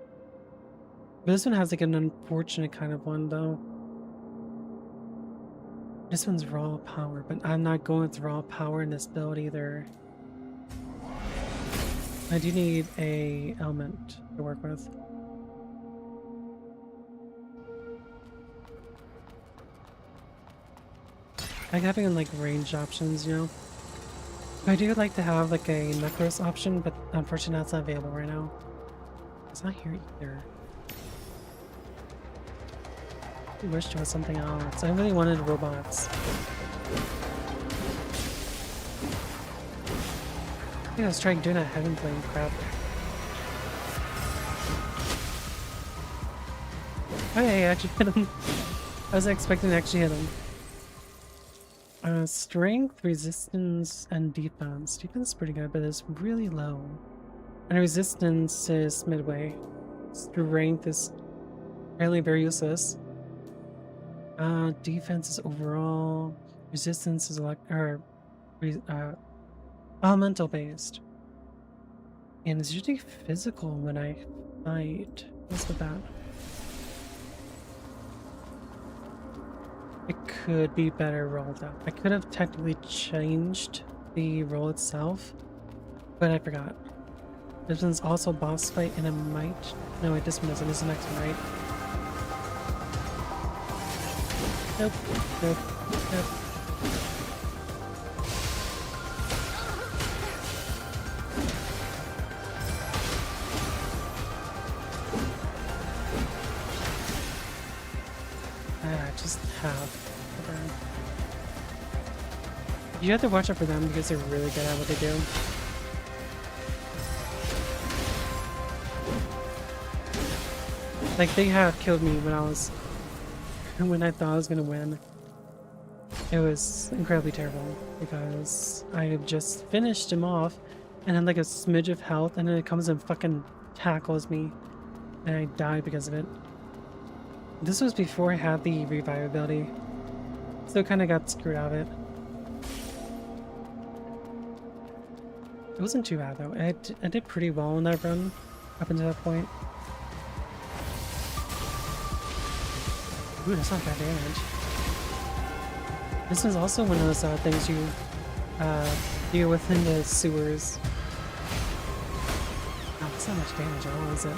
S1: But this one has like an unfortunate kind of one though. This one's raw power, but I'm not going with raw power in this build either. I do need a element to work with. I like having like range options, you know. I do like to have like a Necros option, but unfortunately that's not available right now. It's not here either. I wish there was something else. I really wanted robots. I think I was trying doing that Heaven Flame crap. Oh yeah, I actually hit him. I was expecting to actually hit him. Strength, resistance, and defense. Defense is pretty good, but it's really low. And resistance is midway. Strength is apparently very useless. Defense is overall. Resistance is elemental based. And it's usually physical when I fight. What's with that? It could be better rolled out. I could have technically changed the roll itself, but I forgot. This one's also boss fight, and it might. No, wait, this one isn't. This is the next one, right? Nope. Nope. Nope. Just have to burn. You have to watch out for them because they're really good at what they do. Like, they have killed me when I thought I was gonna win. It was incredibly terrible because I had just finished him off and had like a smidge of health, and then it comes and fucking tackles me and I died because of it. This was before I had the revive ability, so kind of got screwed out of it. It wasn't too bad though. I did pretty well in that run up until that point. Ooh, that's not bad damage. This is also one of those things you deal with in the sewers. Oh, that's not much damage at all, is it?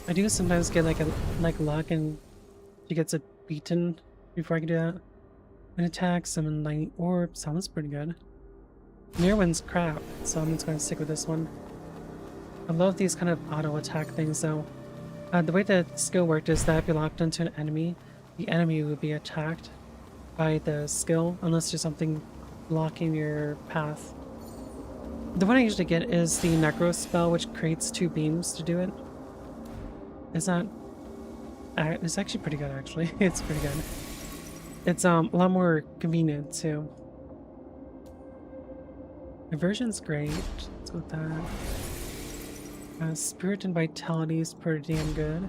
S1: I do sometimes get like luck and she gets a beaten before I can do that. An attack, summon lightning orb, sounds pretty good. Near one's crap, so I'm just going to stick with this one. I love these kind of auto attack things though. The way the skill worked is that if you're locked into an enemy, the enemy would be attacked by the skill unless there's something blocking your path. The one I usually get is the Necro spell, which creates 2 beams to do it. It's actually pretty good actually. It's pretty good. It's a lot more convenient too. The version's great. Let's go with that. Spirit and Vitality is pretty damn good.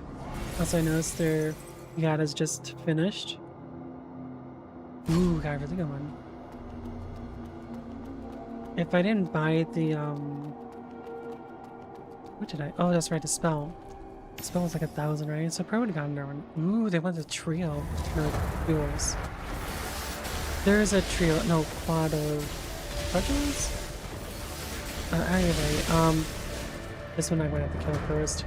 S1: Also, I noticed their Yada's just finished. Ooh, got a really good one. If I didn't buy the what did I? Oh, that's right, the spell. The spell was like 1,000, right? So I probably would have gotten another one. Ooh, they went to trio. No, duels. There's a trio, no, quad of budgets? Anyway, this one I'm gonna have to kill first.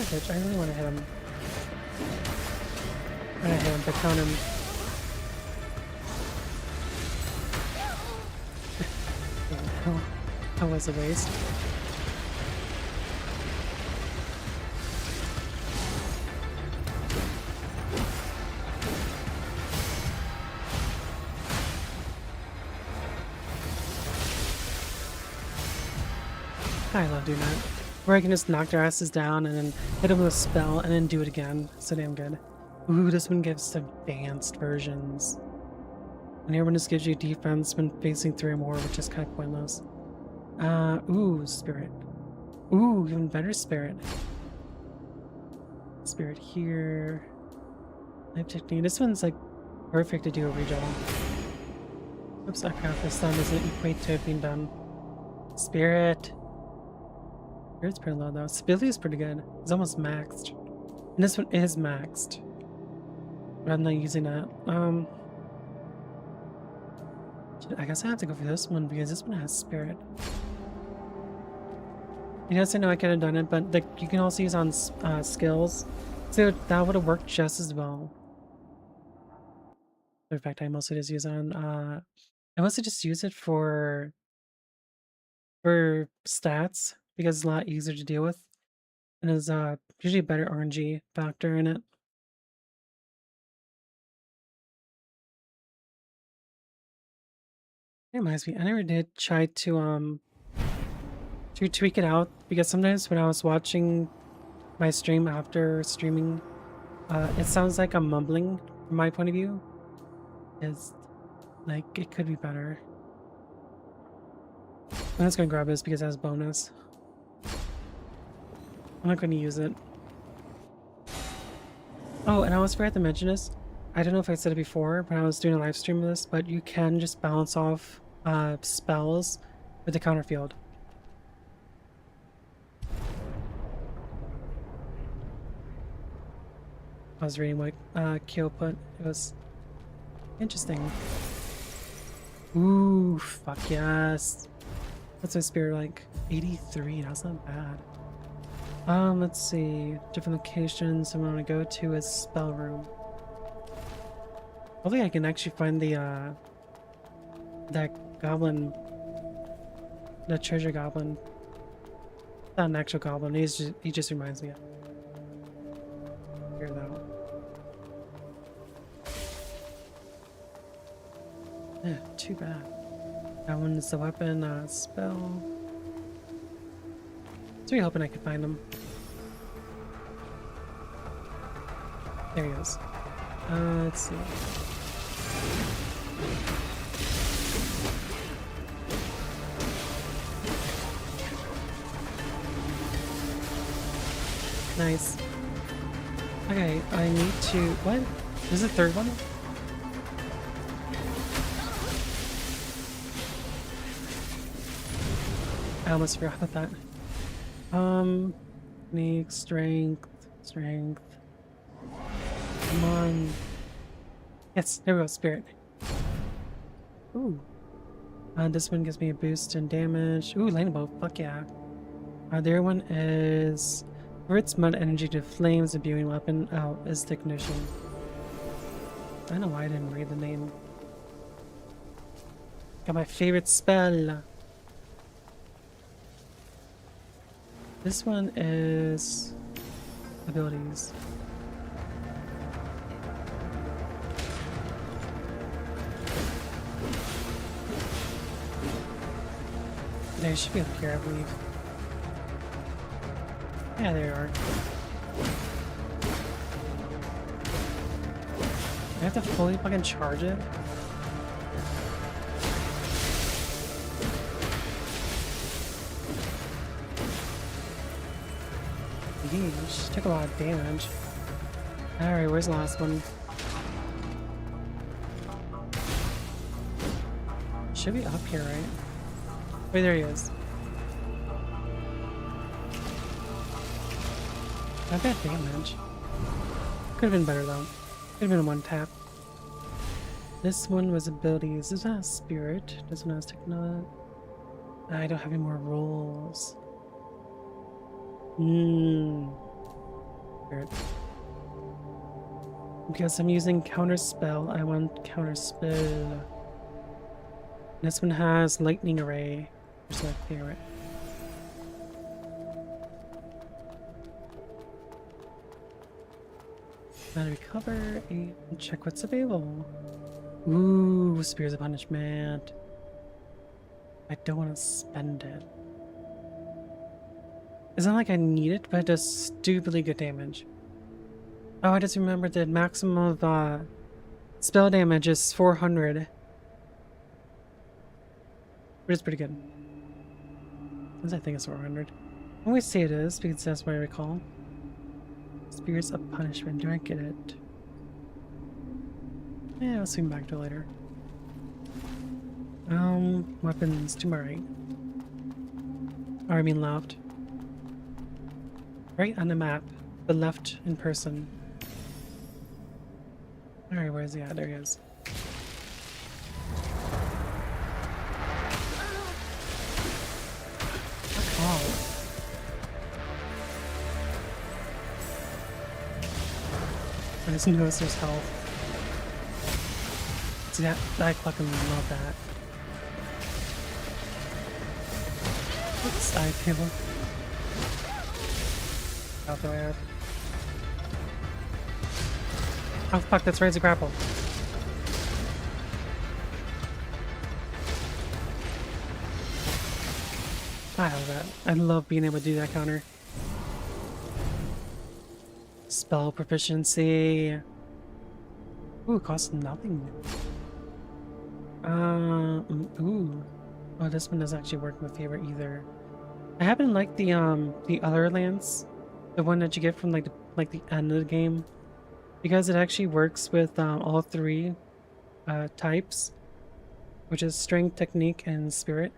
S1: a bitch. I really want to hit him. I want to hit him, but count him. That was a waste. I love doing that. Where I can just knock their asses down and then hit them with a spell and then do it again. So damn good. Ooh, this one gives advanced versions. And everyone just gives you defense when facing 3 or more, which is kind of pointless. Ooh, spirit. Ooh, even better spirit. Spirit here. Life technique. This one's like perfect to do a redraw. Oops, I forgot this stun doesn't equate to it being done. Spirit. Spirit's pretty low though. Stability is pretty good. It's almost maxed. And this one is maxed. But I'm not using that. I guess I have to go for this one because this one has spirit. Yes, I know I could have done it, but like you can also use on skills, so that would have worked just as well. In fact, I mostly just use it on. I mostly just use it for stats because it's a lot easier to deal with, and there's usually a better RNG factor in it. It reminds me, I never did try to tweak it out because sometimes when I was watching my stream after streaming, it sounds like I'm mumbling from my point of view. It's like it could be better. I'm just gonna grab this because it has bonus. I'm not gonna use it. Oh, and I almost forgot to mention this. I don't know if I said it before, but I was doing a live stream of this, but you can just bounce off spells with the counter field. I was reading what Kyo put. It was interesting. Ooh, fuck yes. What's my spirit like? 83, that's not bad. Let's see. Different locations I want to go to is Spell Room. Hopefully I can actually find the that goblin, the treasure goblin. Not an actual goblin, he just reminds me of. Here though. Yeah, too bad. That one's the weapon, spell. So you're hoping I can find him. There he is. Let's see. Nice. Okay, I need to... What? There's a third one? I almost forgot about that. Need strength. Come on. Yes, there we go, spirit. Ooh. This one gives me a boost in damage. Ooh, lightning bolt, fuck yeah. The other one is... Converts mud energy to flames, imbuing weapon. Oh, is the ignition. I don't know why I didn't read the name. Got my favorite spell. This one is abilities. They should be up here, I believe. Yeah, there you are. I have to fully fucking charge it? Yeesh, took a lot of damage. Alright, where's the last one? Should be up here, right? Wait, there he is. Not bad damage. Could have been better though. Could have been a one tap. This one was abilities. This one has spirit. This one has technology. I don't have any more rolls. Spirit. Because I'm using counter spell, I want counter spell. This one has lightning array, which is my favorite. Gotta recover and check what's available. Ooh, Spears of Punishment. I don't want to spend it. It's not like I need it, but it does stupidly good damage. Oh, I just remembered that maximum of spell damage is 400. Which is pretty good. I think it's 400. I always say it is, because that's what I recall. Spears of Punishment. Do I get it? Yeah, I'll swing back to it later. Weapons to my right. Or I mean left. Right on the map. But left in person. Alright, where is he at? There he is. Fuck off. I just noticed there's health. See that? I fucking love that. Oops, I feel. Out the way. Oh fuck, that's right, it's a grapple. I love that. I love being able to do that counter. Spell proficiency. Ooh, it costs nothing. Ooh. Oh, this one doesn't actually work in my favor either. I haven't liked the other lance, the one that you get from like the end of the game, because it actually works with all three types, which is strength, technique, and spirit.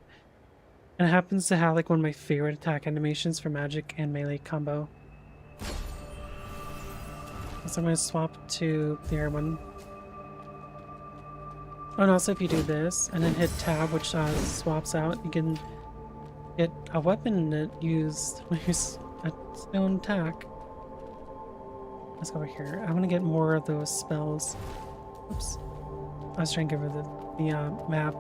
S1: And it happens to have like one of my favorite attack animations for magic and melee combo. So I'm gonna swap to the other one. Oh, and also if you do this and then hit tab, which swaps out, you can get a weapon that use a stone attack. Let's go over here. I want to get more of those spells. Oops. I was trying to give her the map.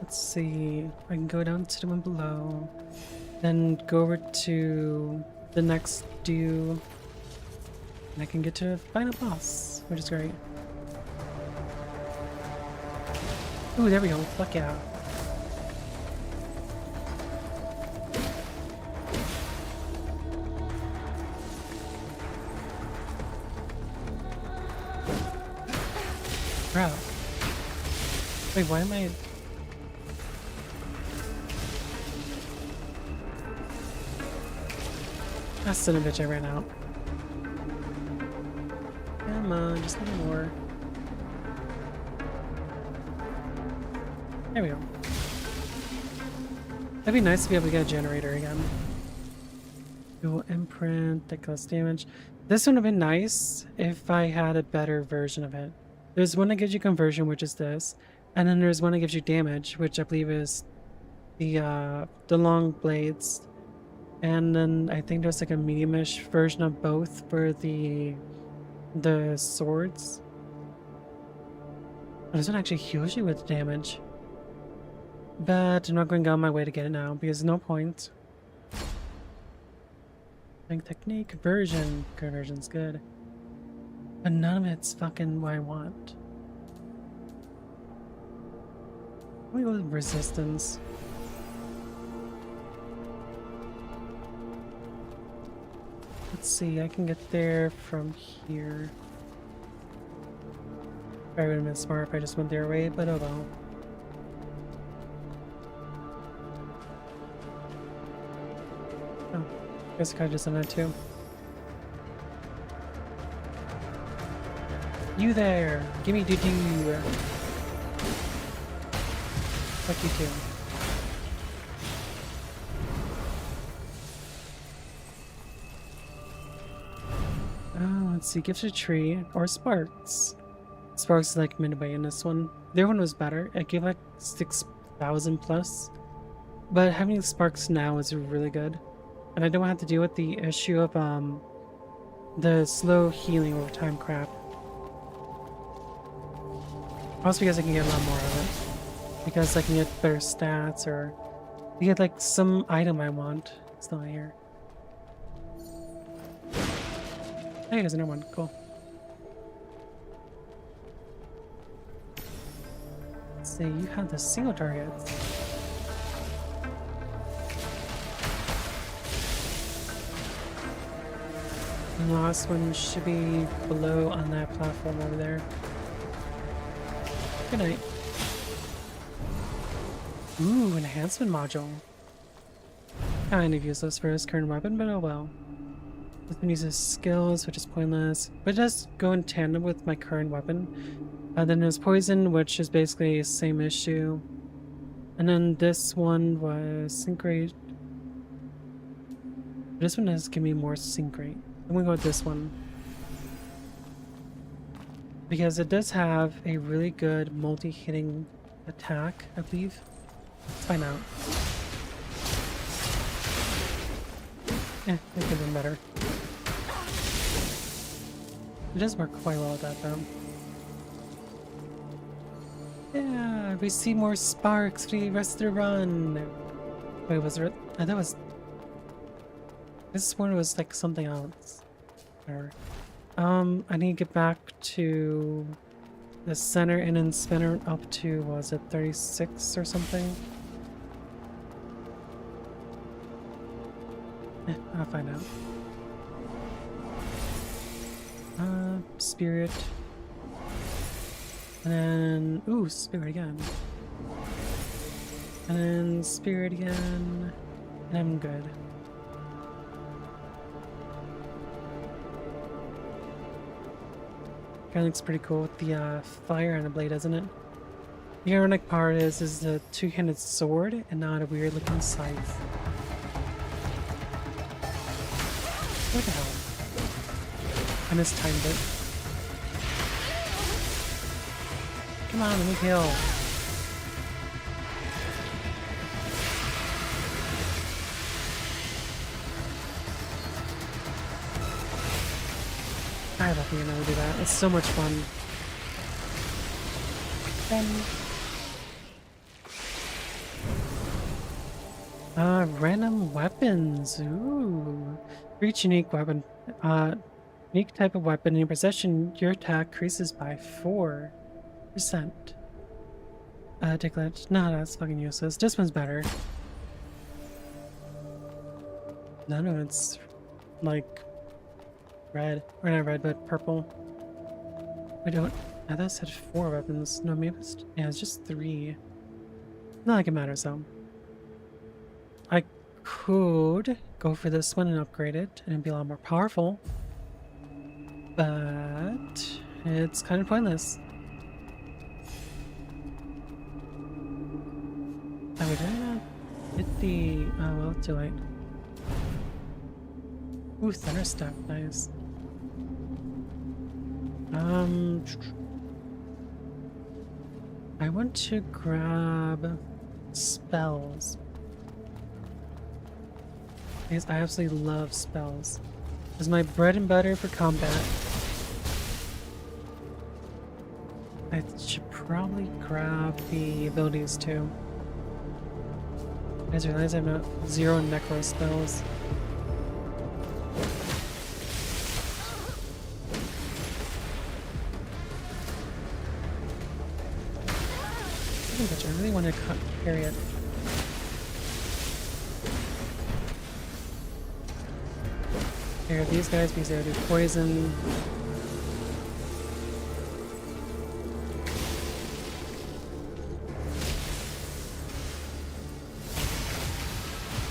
S1: Let's see. I can go down to the one below. Then go over to the next due. And I can get to the final boss, which is great. Ooh, there we go. Fuck yeah. Bro. Wait, why am I... Ah, son of a bitch, I ran out. Come on, just a little more. There we go. That'd be nice to be able to get a generator again. Dual imprint, take less damage. This one would have been nice if I had a better version of it. There's one that gives you conversion, which is this, and then there's one that gives you damage, which I believe is the long blades. And then I think there's like a medium-ish version of both for the swords. Oh, this one actually heals you with damage. But I'm not going to go on my way to get it now because there's no point. Think technique, conversion. Conversion's good. But none of it's fucking what I want. Let me go with resistance. Let's see, I can get there from here. Probably would have been smart if I just went their way, but oh well. Oh, I guess I could've just done that too. You there! Gimme doo-doo! Fuck you too. Oh, let's see, gifts a tree or sparks. Sparks is like midway in this one. The other one was better. It gave like 6,000 plus. But having sparks now is really good. And I don't have to deal with the issue of the slow healing over time crap. Also because I can get a lot more of it. Because I can get better stats or you get like some item I want. It's not here. Hey, there's another one. Cool. Let's see, you have the single targets. And the last one should be below on that platform over there. Good night. Ooh, enhancement module. Kind of useless for his current weapon, but oh well. This one uses skills, which is pointless, but it does go in tandem with my current weapon. Then there's poison, which is basically the same issue. And then this one was sync rate. This one does give me more sync rate. I'm gonna go with this one. Because it does have a really good multi-hitting attack, I believe. Let's find out. It could have been better. It does work quite well at that though. Yeah, we see more sparks for the rest of the run. Wait, was there? I thought it was. This one was like something else. Or, I need to get back to the center and then spin up to, was it 36 or something? I'll find out. Spirit. And then, ooh, spirit again. And then spirit again. And I'm good. Kinda looks pretty cool with the fire on the blade, doesn't it? The ironic part is the two-handed sword and not a weird looking scythe. What the hell? I mistimed it. Come on, let me kill. I love being able to do that. It's so much fun. Random weapons. Ooh. For each unique weapon, unique type of weapon in your possession, your attack increases by 4%. Take that. No, that's fucking useless. This one's better. No, it's like red. Or not red, but purple. I don't. I thought it said 4 weapons. No, maybe it's. Yeah, it's just 3. Not like it matters though. I could go for this one and upgrade it and it'd be a lot more powerful. But it's kind of pointless. Oh, wait, did I not hit the. Oh, well, too late. Ooh, thunder step, nice. I want to grab spells. Because I absolutely love spells. It's my bread and butter for combat. I should probably grab the abilities too. I just realized I have no 0 necro spells. I really want to carry it. Here, these guys because they do poison.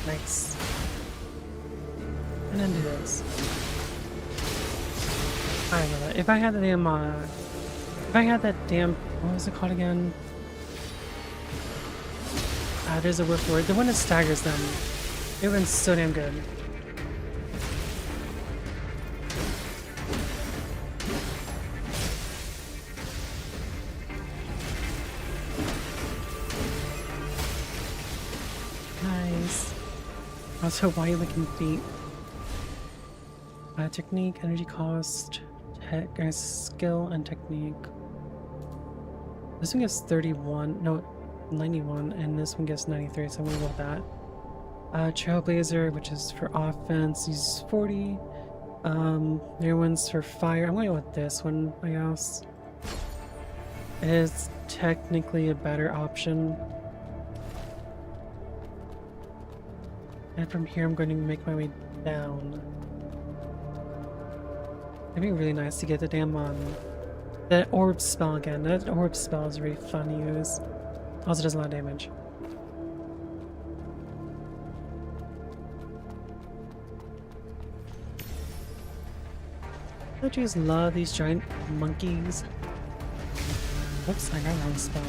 S1: Nice. And then do this. I love that. If I had the damn, what was it called again? There's a word for it. The one that staggers them. It went so damn good. Nice. Also, why are you licking feet? Technique, energy cost, tech, skill, and technique. This one gets 31, no, 91, and this one gets 93, so I'm gonna go with that. Trailblazer, which is for offense, uses 40. New one's for fire. I'm going to go with this one, I guess. It is technically a better option. And from here, I'm going to make my way down. It'd be really nice to get the damn, that orb spell again. That orb spell is really fun to use. Also does a lot of damage. I just love these giant monkeys. Oops, I got wrong spell.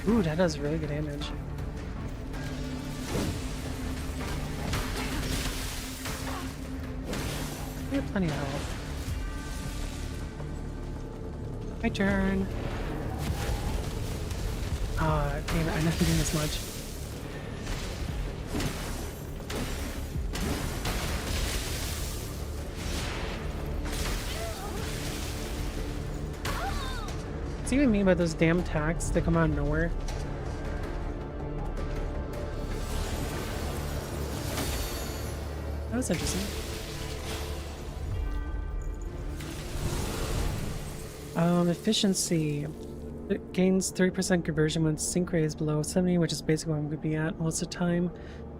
S1: Ooh, that does really good damage. I have plenty of health. My turn. Ah, damn it, I'm not doing this much. See what I mean by those damn attacks that come out of nowhere? That was interesting. Efficiency. It gains 3% conversion when sync rate is below 70, which is basically what I'm going to be at most of the time.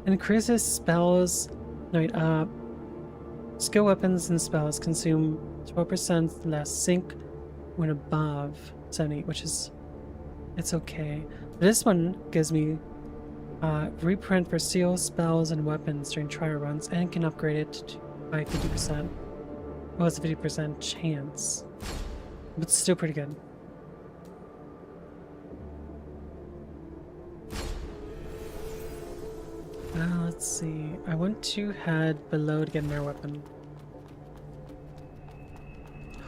S1: And increases spells. No, wait, skill weapons and spells consume 12% less sync when above 70, which is, it's okay. This one gives me reprint for seal, spells, and weapons during trial runs, and can upgrade it by 50%. Well, it's a 50% chance, but still pretty good. Let's see. I want to head below to get another weapon.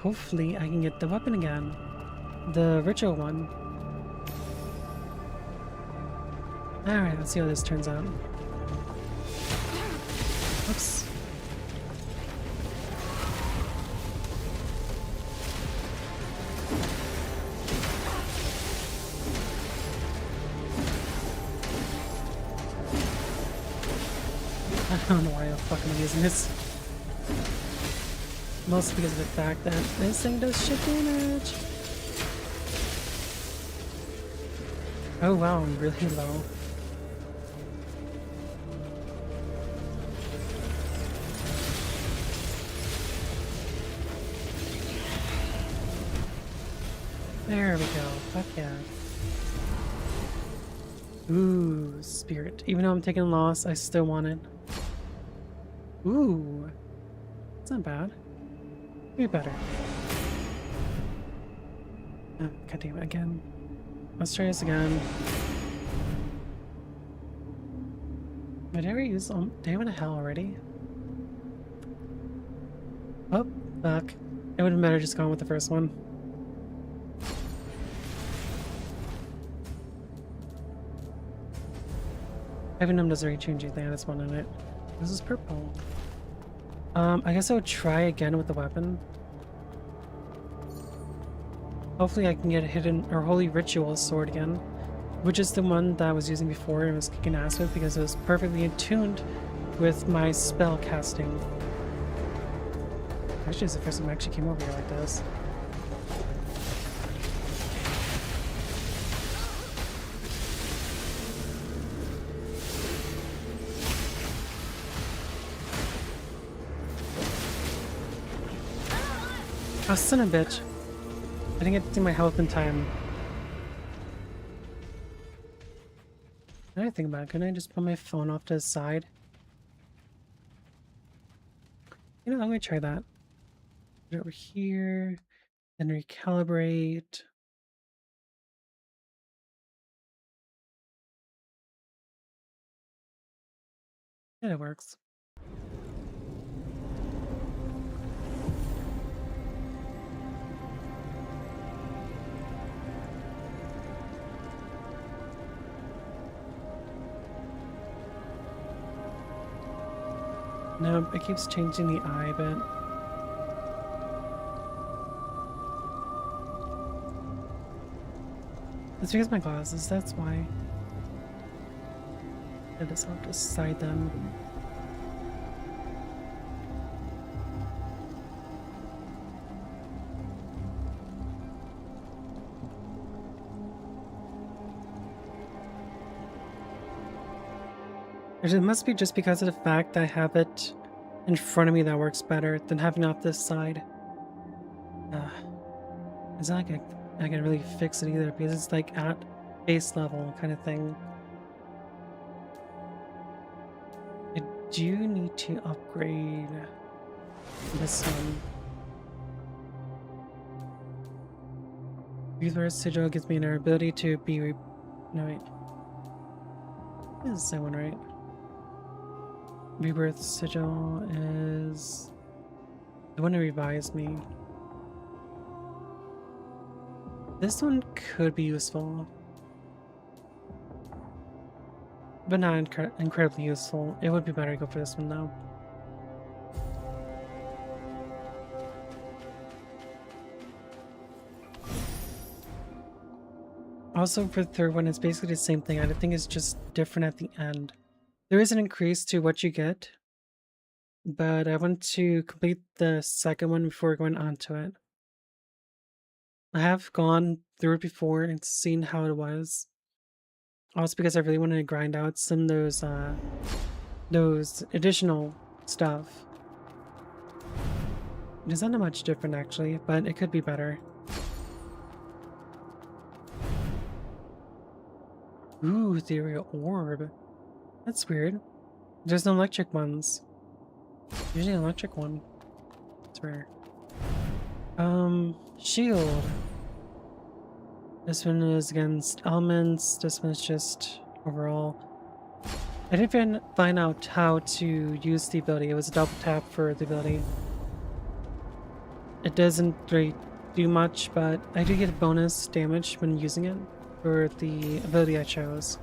S1: Hopefully, I can get the weapon again. The ritual one. Alright, let's see how this turns out. Oops. I don't know why the fuck I'm using this. Mostly because of the fact that this thing does shit damage. Oh wow, I'm really low. There we go. Fuck yeah. Ooh, spirit. Even though I'm taking a loss, I still want it. Ooh. It's not bad. Be better. Oh, God damn it again. Let's try this again. Did I ever use damn it to hell already? Oh, fuck. It would have better just gone with the first one. Venom doesn't really change anything, I just wanted it. This is purple. I guess I would try again with the weapon. Hopefully I can get a hidden or holy ritual sword again, which is the one that I was using before and was kicking ass with because it was perfectly attuned with my spell casting. Actually, it's the first time I actually came over here like this. Oh, son of a bitch. I didn't get to do my health in time. Now I think about it, couldn't I just put my phone off to the side? You know, I'm gonna try that. Put it over here, then recalibrate. Yeah, it works. No, it keeps changing the eye bit. It's because of my glasses, that's why. I just have to side them. It must be just because of the fact that I have it in front of me that works better than having it off this side. It's not like I can really fix it either because it's like at base level kind of thing. I do need to upgrade this one. Rebirth Sigil gives me an ability to be no wait. This is the same one, right? Rebirth Sigil is the one to revise me. This one could be useful, but not incredibly useful. It would be better to go for this one though. Also for the third one, it's basically the same thing. I think it's just different at the end. There is an increase to what you get, but I want to complete the second one before going on to it. I have gone through it before and seen how it was. Also because I really wanted to grind out some of those additional stuff. It's not much different actually, but it could be better. Ooh, ethereal orb. That's weird. There's no electric ones. Usually an electric one. It's rare. Shield. This one is against elements. This one's just overall. I didn't find out how to use the ability. It was a double tap for the ability. It doesn't really do much, but I do get bonus damage when using it for the ability I chose.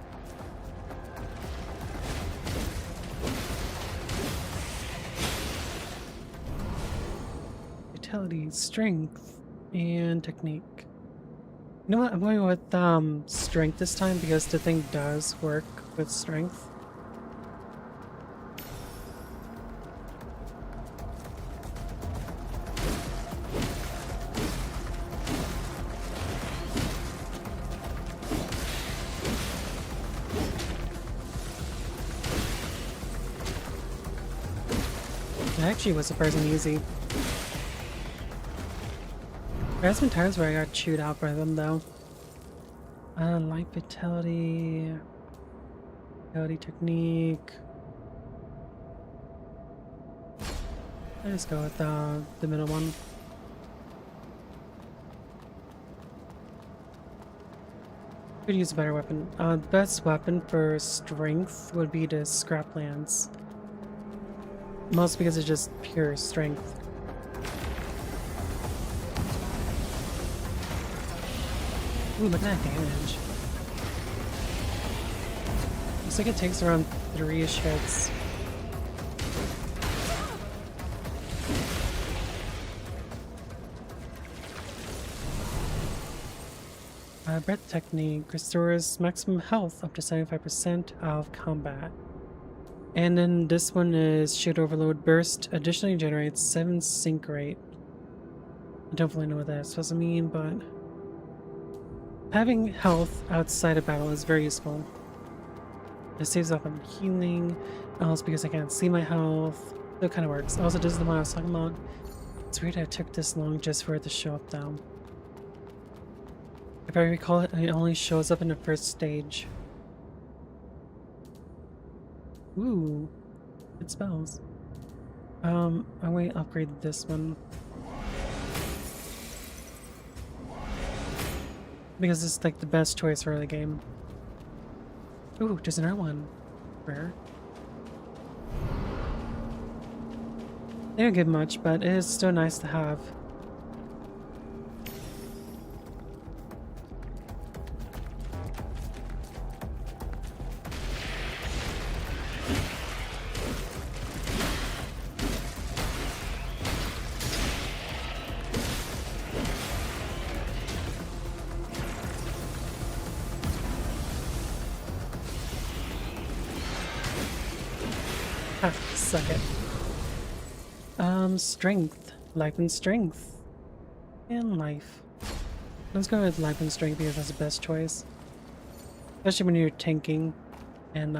S1: Vitality, strength, and technique. You know what? I'm going with strength this time because the thing does work with strength. It actually was surprisingly easy. There's been times where I got chewed out by them though. Light vitality, technique. I just go with the middle one. Could use a better weapon. The best weapon for strength would be the scrap lance. Mostly because it's just pure strength. Ooh, look at that damage. Looks like it takes around 3-ish hits. Breath technique restores maximum health up to 75% of combat. And then this one is Shield Overload Burst. Additionally generates 7 sync rate. I don't really know what that's supposed to mean, but having health outside of battle is very useful. It saves up on healing, also because I can't see my health. So it kind of works. Also, this is the one I was talking about. It's weird I took this long just for it to show up though. If I recall it, it only shows up in the first stage. Ooh, it spells. I'm going to upgrade this one. Because it's like the best choice for the game. Ooh, there's another one. Rare. They don't give much, but it is still nice to have. Ha, suck it. Strength. Life and strength. And life. Let's go with life and strength because that's the best choice. Especially when you're tanking and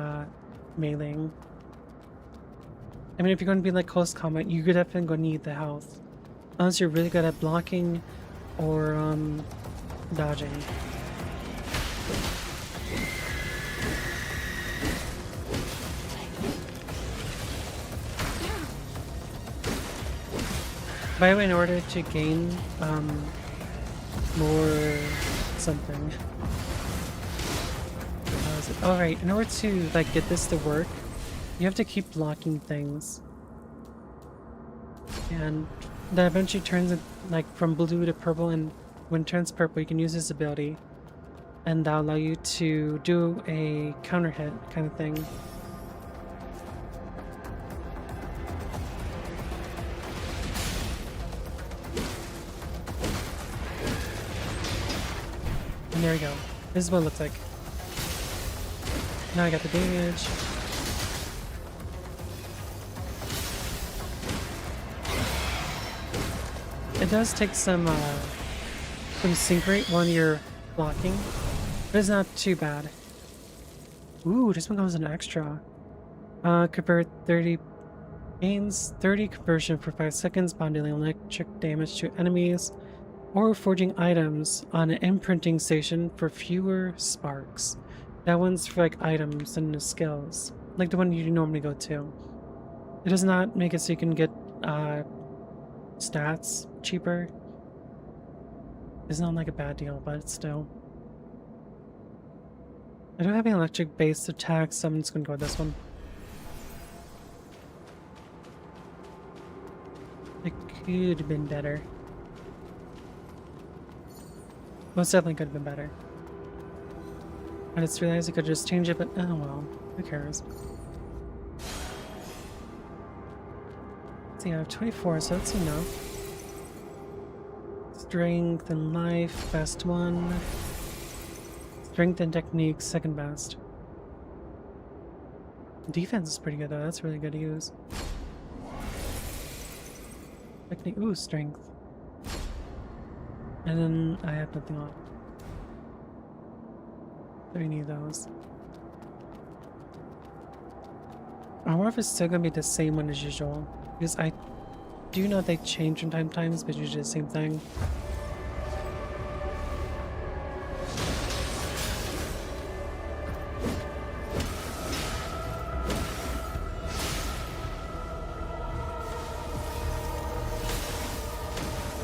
S1: meleeing. I mean, if you're going to be like close combat, you're definitely going to need the health. Unless you're really good at blocking or dodging. By the way, in order to gain more something. Alright, in order to like get this to work, you have to keep blocking things. And that eventually turns it like from blue to purple, and when it turns purple you can use this ability. And that'll allow you to do a counter hit kind of thing. And there we go. This is what it looks like. Now I got the damage. It does take some sync rate when you're blocking, but it's not too bad. Ooh, this one comes an extra. Convert 30 gains 30 conversion for 5 seconds by dealing electric damage to enemies or forging items on an imprinting station for fewer sparks. That one's for like items and the skills, like the one you normally go to. It does not make it so you can get stats cheaper. It's not like a bad deal, but still. I don't have any electric based attacks, so I'm just gonna go with this one. It could have been better. Most definitely could have been better. I just realized I could just change it, but oh well, who cares? See, I have 24, so that's enough. Strength and life, best one. Strength and technique, second best. Defense is pretty good though, that's really good to use. Technique, ooh, strength. And then I have nothing on. So we need those. I wonder if it's still gonna be the same one as usual. Because I do know they change from time to time, but usually the same thing.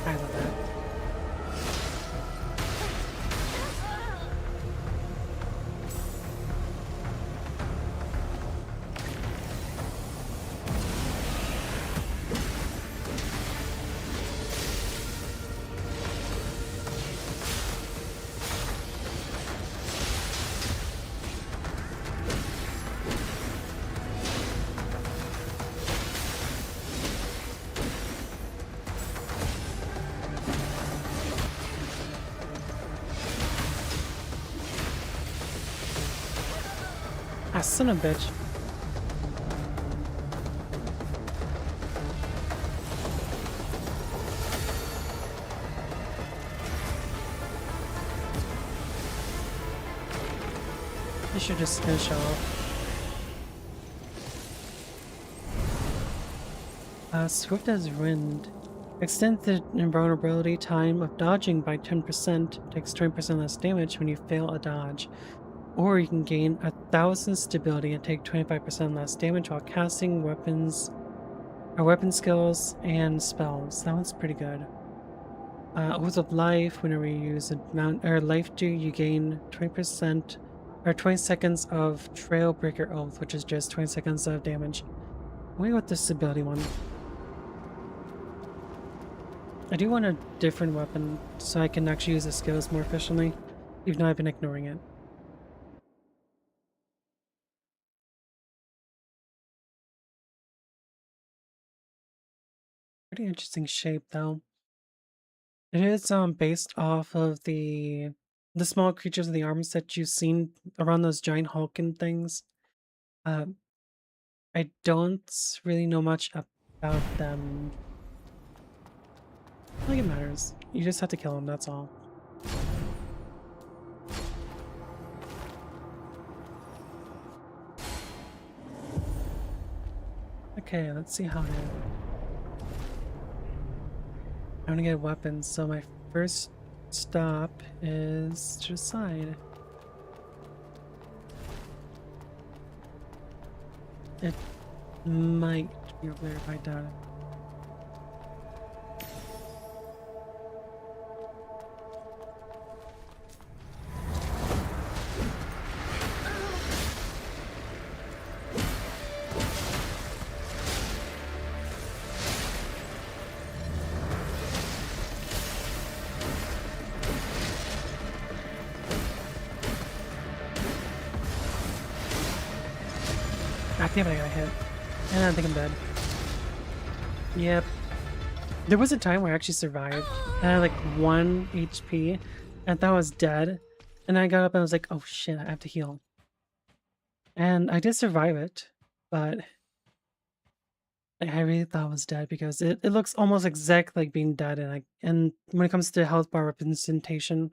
S1: I love that. Ah, son of a bitch. You should just finish off. Swift as wind. Extend the invulnerability time of dodging by 10%. Takes 20% less damage when you fail a dodge. Or you can gain 1,000 stability and take 25% less damage while casting weapons or weapon skills and spells. That one's pretty good. Oath of Life, whenever you use a mount or life dew, you gain 20% or 20 seconds of Trailbreaker Oath, which is just 20 seconds of damage. I'm gonna go with the stability one. I do want a different weapon so I can actually use the skills more efficiently, even though I've been ignoring it. Pretty interesting shape though. It is based off of the small creatures in the arms that you've seen around those giant Hulkin things. Uh, I don't really know much about them. I don't think it matters. You just have to kill them, that's all. Okay, let's see how to... I want to get weapons, so my first stop is to the side. It might be over there if I doubt it. Ah, damn it, I got hit. And I think I'm dead. Yep. There was a time where I actually survived. I had like 1 HP. I thought I was dead. And I got up and I was like, oh shit, I have to heal. And I did survive it, but I really thought I was dead because it looks almost exactly like being dead. And when it comes to health bar representation,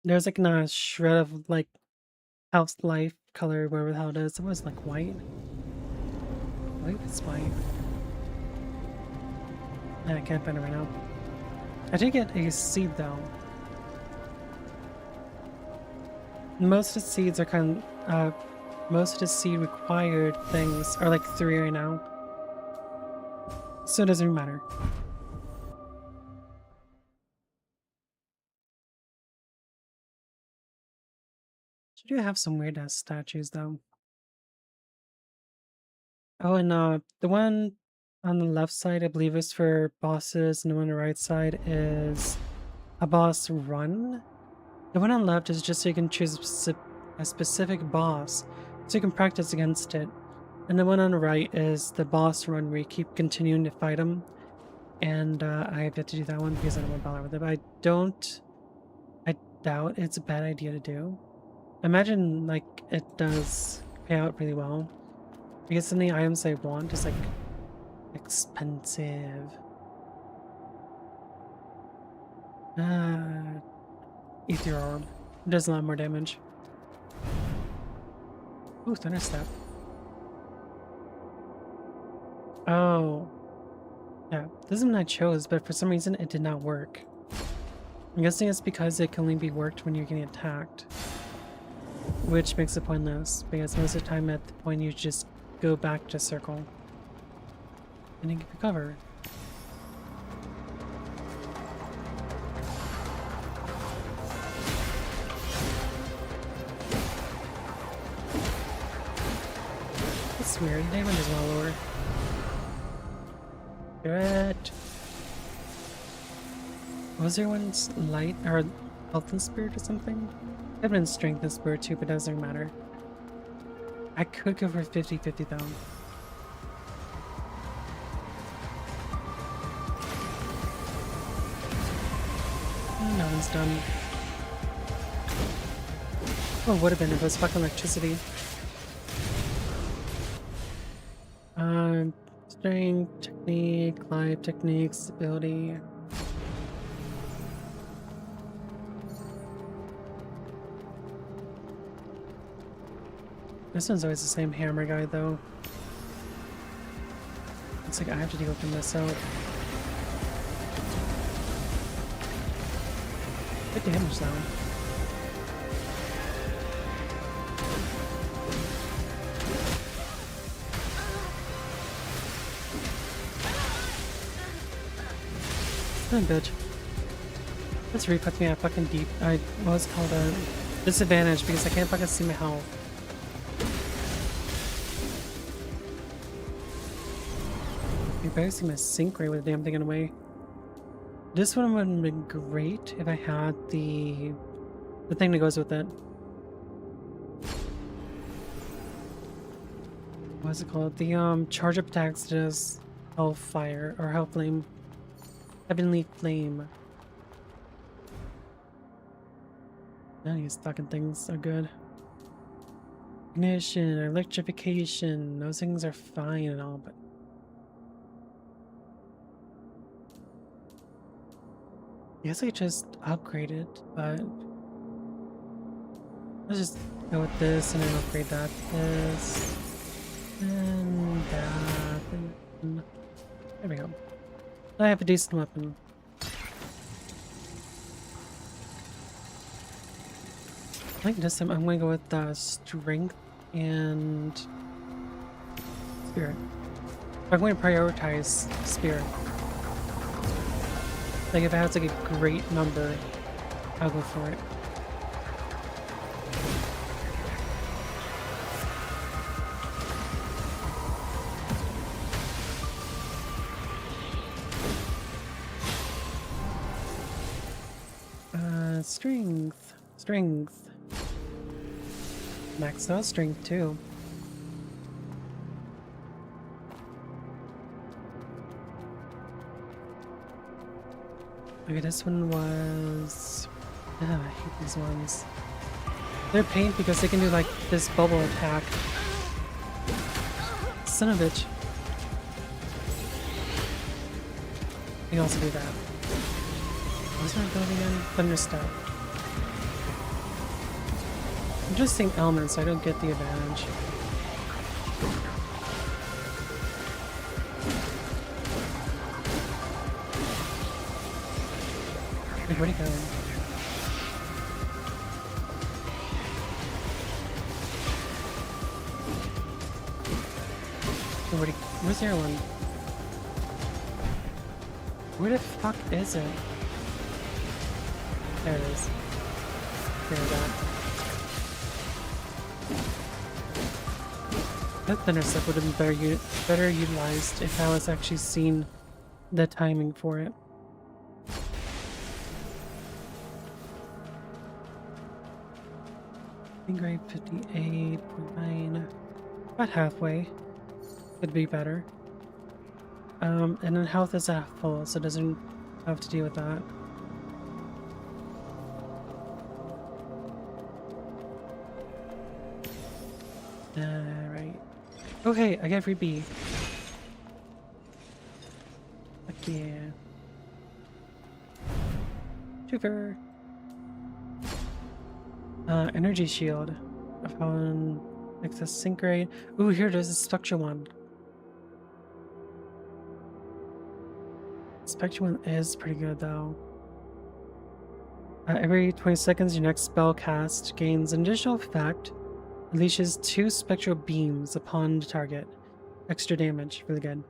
S1: there's like not a shred of like health life color, whatever the hell it is. It was like white. I believe it's white. I can't find it right now. I did get a seed though. Most of the seeds are most of the seed required things are like 3 right now. So it doesn't matter. You do have some weird ass statues though. Oh, and the one on the left side I believe is for bosses, and the one on the right side is a boss run. The one on the left is just so you can choose a specific boss, so you can practice against it. And the one on the right is the boss run where you keep continuing to fight them. And I have yet to do that one because I don't want to bother with it. But I doubt it's a bad idea to do. Imagine like it does pay out really well. Because some of the items I want is like expensive. Ether Orb. It does a lot more damage. Ooh, Thunder Step. Oh. Yeah, this is one I chose, but for some reason it did not work. I'm guessing it's because it can only be worked when you're getting attacked. Which makes it pointless, because most of the time at the point you just go back to circle. And you can recover. That's weird, damage is a lot lower. Good. Was there one's light or health and spirit or something? I've been strength and spirit too, but it doesn't matter. I could go for 50-50 though. No one's done. Oh, would have been if it was fucking electricity. Strength, technique, life technique, stability. This one's always the same hammer guy though. Looks like I have to deal with him myself. Good damage though. Oh, bitch. This really puts me at fucking deep. What was it called a disadvantage because I can't fucking see my health. You better see my sync rate with the damn thing in a way. This one would have been great if I had the thing that goes with it. What's it called? The charge up attacks does Hellfire or Hellflame. Heavenly Flame. None of these fucking things are good. Ignition, electrification, those things are fine and all, but I guess I just upgraded, but let's just go with this and then upgrade that to this. And that. And there we go. I have a decent weapon. I think this time I'm going to go with strength and spirit. I'm going to prioritize spirit. Like if it has like a great number, I'll go for it. Strength. Max out strength too. Okay, this one was... I hate these ones. They're pain because they can do like this bubble attack. Son of a bitch. You can also do that. What's my build again? Thunderstep. I'm just saying elements so I don't get the advantage. Wait, where'd he go? Where's the other one? Where the fuck is it? There it is. There we go. That Thunderstep would have been better utilized if I was actually seeing the timing for it. Grade 58.9. About halfway. Could be better. And then health is at full, so it doesn't have to deal with that. Right. Okay, I got free B. Fuck yeah. Super. Energy shield. I found excess sync rate. Ooh, here there's a spectral one. Spectral one is pretty good though. Every 20 seconds, your next spell cast gains an additional effect. Unleashes 2 spectral beams upon the target. Extra damage. Really good.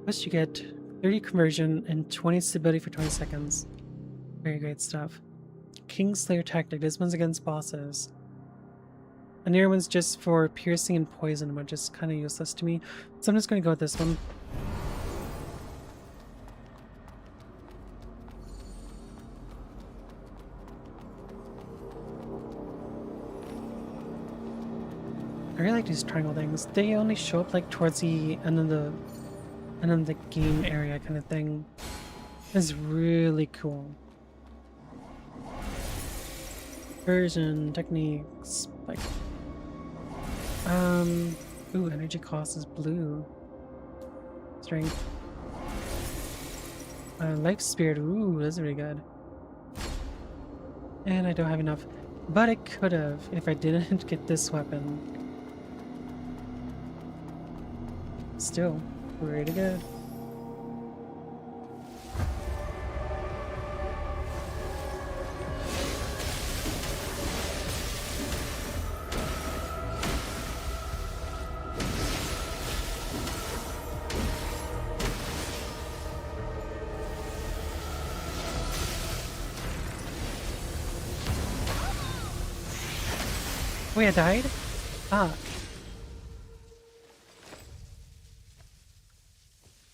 S1: Plus you get 30 conversion and 20 stability for 20 seconds. Very great stuff. Kingslayer tactic. This one's against bosses. And the other one's just for piercing and poison, which is kind of useless to me. So I'm just going to go with this one. I really like these triangle things. They only show up like towards the end of the game area kind of thing. It's really cool. Version, techniques, like ooh, energy cost is blue. Strength. Life spirit, ooh, that's really good. And I don't have enough. But I could have if I didn't get this weapon. Still, pretty good. Wait, I died? Ah.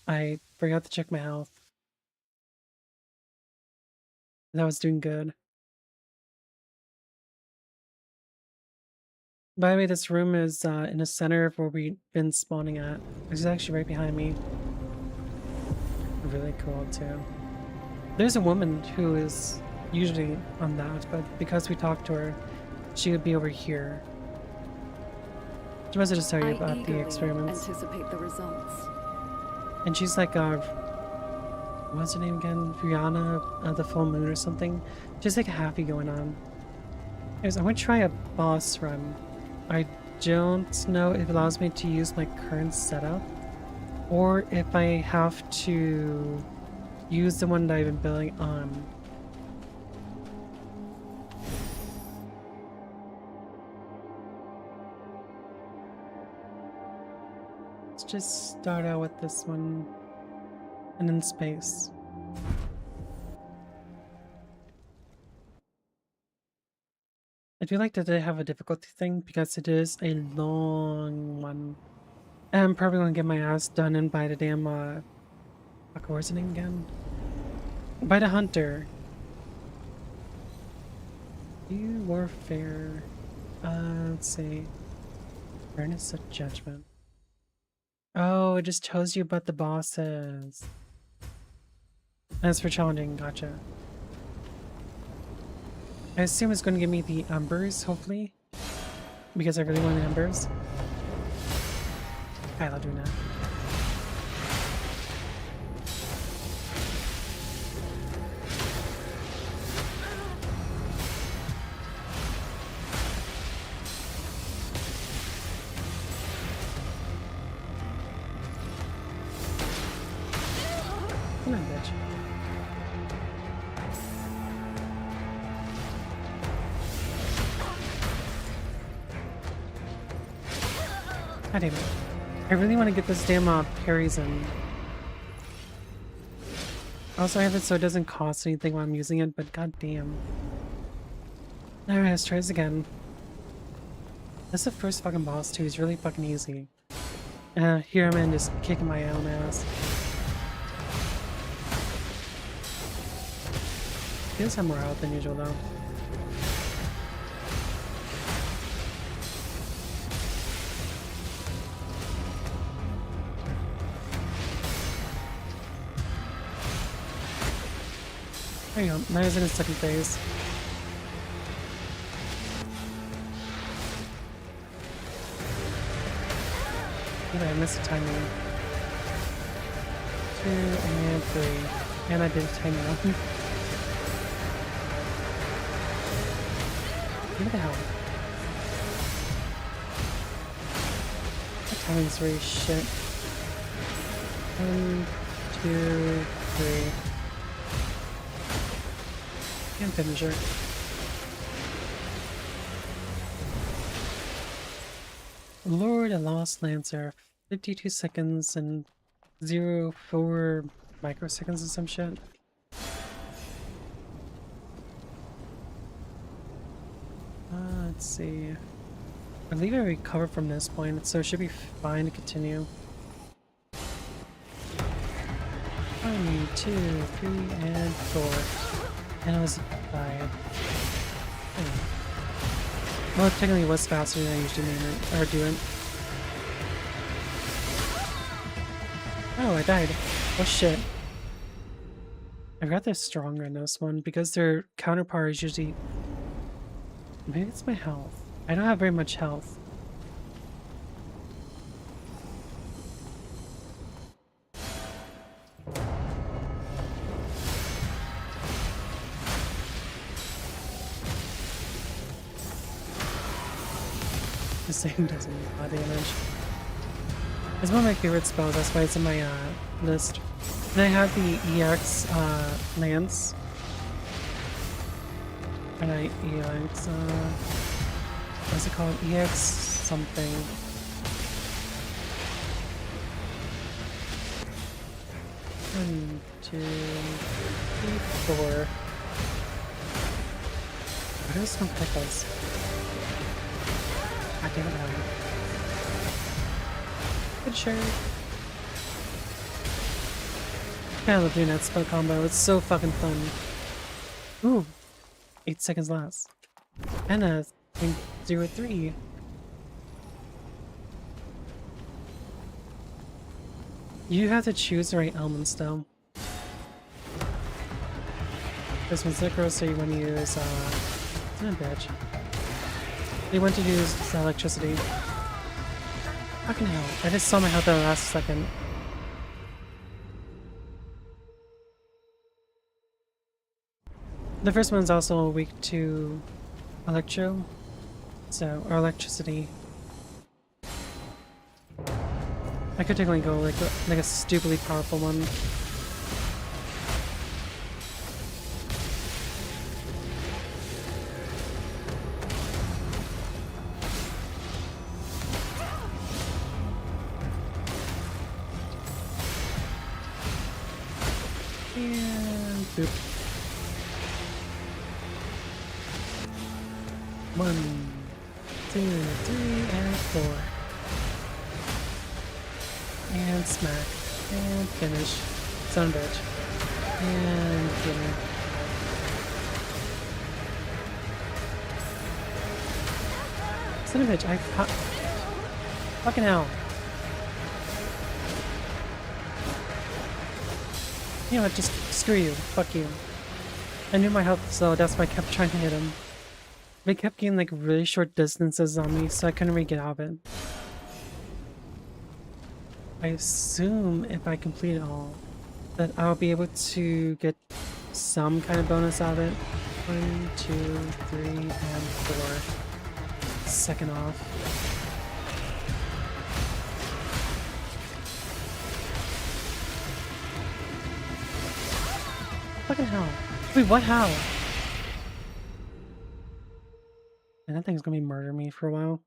S1: I forgot to check my health. And I was doing good. By the way, this room is in the center of where we've been spawning at. It's actually right behind me. Really cool too. There's a woman who is usually on that, but because we talked to her, she would be over here. supposed to just tell you
S2: I
S1: about the
S2: eagerly
S1: experiments.
S2: anticipate the results.
S1: And she's like, what's her name again? Rihanna, the full moon or something. Just like happy going on. Anyways, I'm gonna try a boss run. I don't know if it allows me to use my current setup or if I have to use the one that I've been building on. Let's just start out with this one and in space. I do like that they have a difficulty thing because it is a long one. And I'm probably gonna get my ass done in by the damn fuck, what's his name again? By the hunter. You warfare. Let's see. Fairness of judgment. Oh, it just tells you about the bosses. That's for challenging, gotcha. I assume it's going to give me the embers, hopefully. Because I really want the embers. Alright, I'll do that. Come on, bitch. God damn it. I really want to get this damn parries in. Also, I have it so it doesn't cost anything while I'm using it, but god damn. Alright, let's try this again. This is the first fucking boss too, he's really fucking easy. Here I'm in just kicking my own ass. He does have more health than usual though. There you go, now he's in his second phase. I missed the timing. 2 and 3. And I did timing up. What the hell? My timing's really shit. 1, 2, 3. And finisher. Lord, a Lost Lancer. 52 seconds and 0.4 microseconds or some shit. Let's see. I believe I recovered from this point, so it should be fine to continue. 1, 2, 3, and 4. And I was 5. Well, technically it was faster than I usually do it. Oh, I died. Oh shit. I forgot they're stronger in this one because their counterpart is usually... Maybe it's my health. I don't have very much health. This thing doesn't do a lot of damage. It's one of my favorite spells, that's why it's in my list. And I have the EX Lance. And EX, what's it called? EX something. One, two, three, 4. What are some pickles? I damn it. Good shirt. I love doing that spell combo. It's so fucking fun. Ooh. 8 seconds less. And a 0.03. You have to choose the right elements though. This one's Necro, so you want to use it's not bitch. You want to use electricity. Fucking hell. I just saw my health at the last second. The first one's also weak to electro, or electricity. I could technically go like a stupidly powerful one. And boop. 1, 2, 3, and 4. And smack. And finish. Son of a bitch. And gimme. Son of a bitch, fucking hell. You know what, just screw you. Fuck you. I knew my health was low, that's why I kept trying to hit him. They kept getting like really short distances on me, so I couldn't really get out of it. I assume if I complete it all, that I'll be able to get some kind of bonus out of it. 1, 2, 3, and 4. Second off. Fucking hell. Wait, what? How? Man, that thing's gonna be murdering me for a while.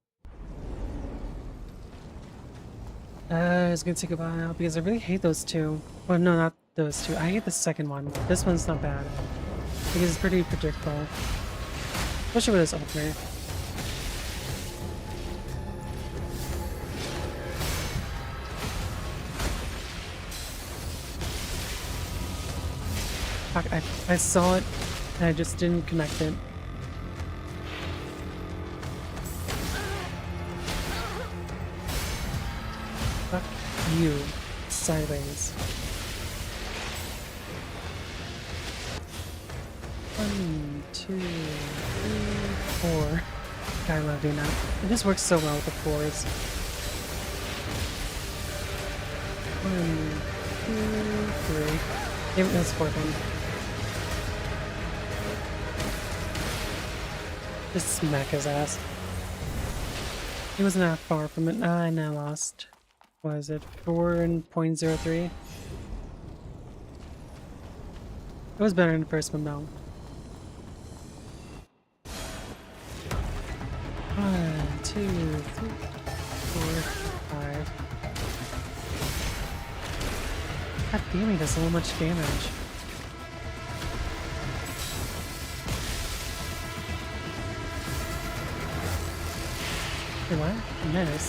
S1: It's gonna take a while because I really hate those two. Well, no, not those two. I hate the second one. This one's not bad because it's pretty predictable, especially with this opener. Fuck, I saw it and I just didn't connect it. Fuck you. Sideways. 1, 2, 3, 4. God, I love doing that. It just works so well with the 4s. 1, 2, 3. Maybe that's 4th one. Just smack his ass. He wasn't that far from it. I now lost. What is it? 4.03? It was better than the first one though. 1, 2, 3, 4, 5. God damn, he does so much damage. Wait, what? Miss.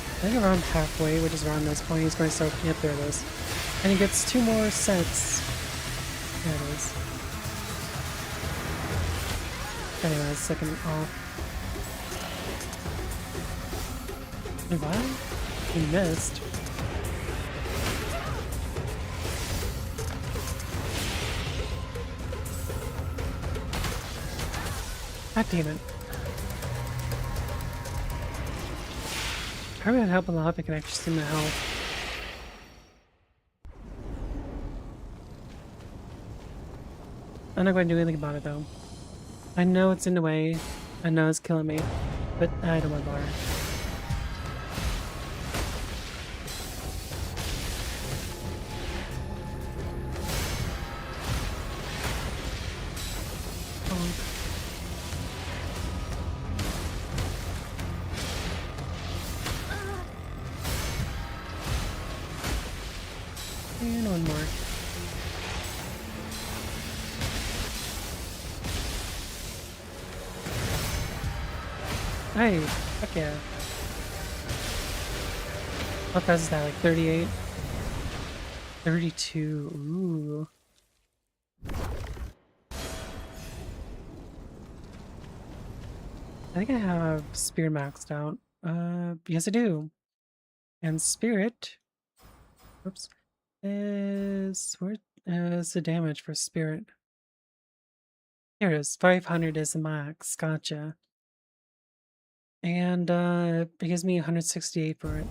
S1: I think around halfway, which is around this point, he's going to start. Yep, there it is. And he gets 2 more sets. There it is. Anyway, second off. Wait, what? He missed. God damn it. Probably would help a lot if I could actually see my health. I'm not going to do anything about it though. I know it's in the way. I know it's killing me. But I don't want to bother. And one more. Hey, fuck yeah. How fast is that? Like 38? 32. Ooh. I think I have Spirit maxed out. Yes I do. And Spirit, oops, where is the damage for Spirit? Here it is, 500 is the max, gotcha. And it gives me 168 for it.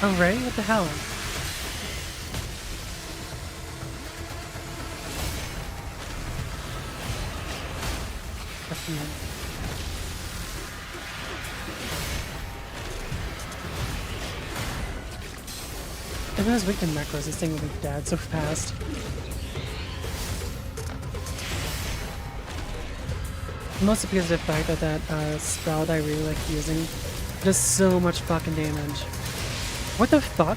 S1: Already? What the hell? If it was weak in macros, this thing would be dead so fast. Mostly because of the fact that that spell I really like using does so much fucking damage. What the fuck?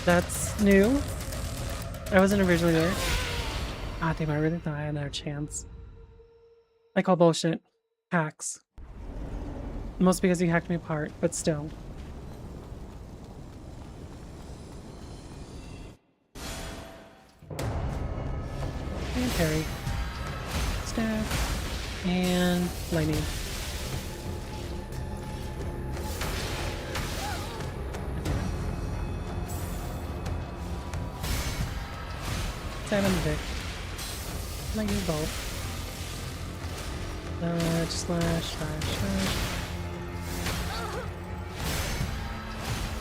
S1: That's new? I wasn't originally there. Ah, damn, I really thought I had another chance. I call bullshit. Hacks. Mostly because you hacked me apart, but still. And parry. Stab. And lightning. Stab on the dick. Lightning bolt. Slash, slash, slash.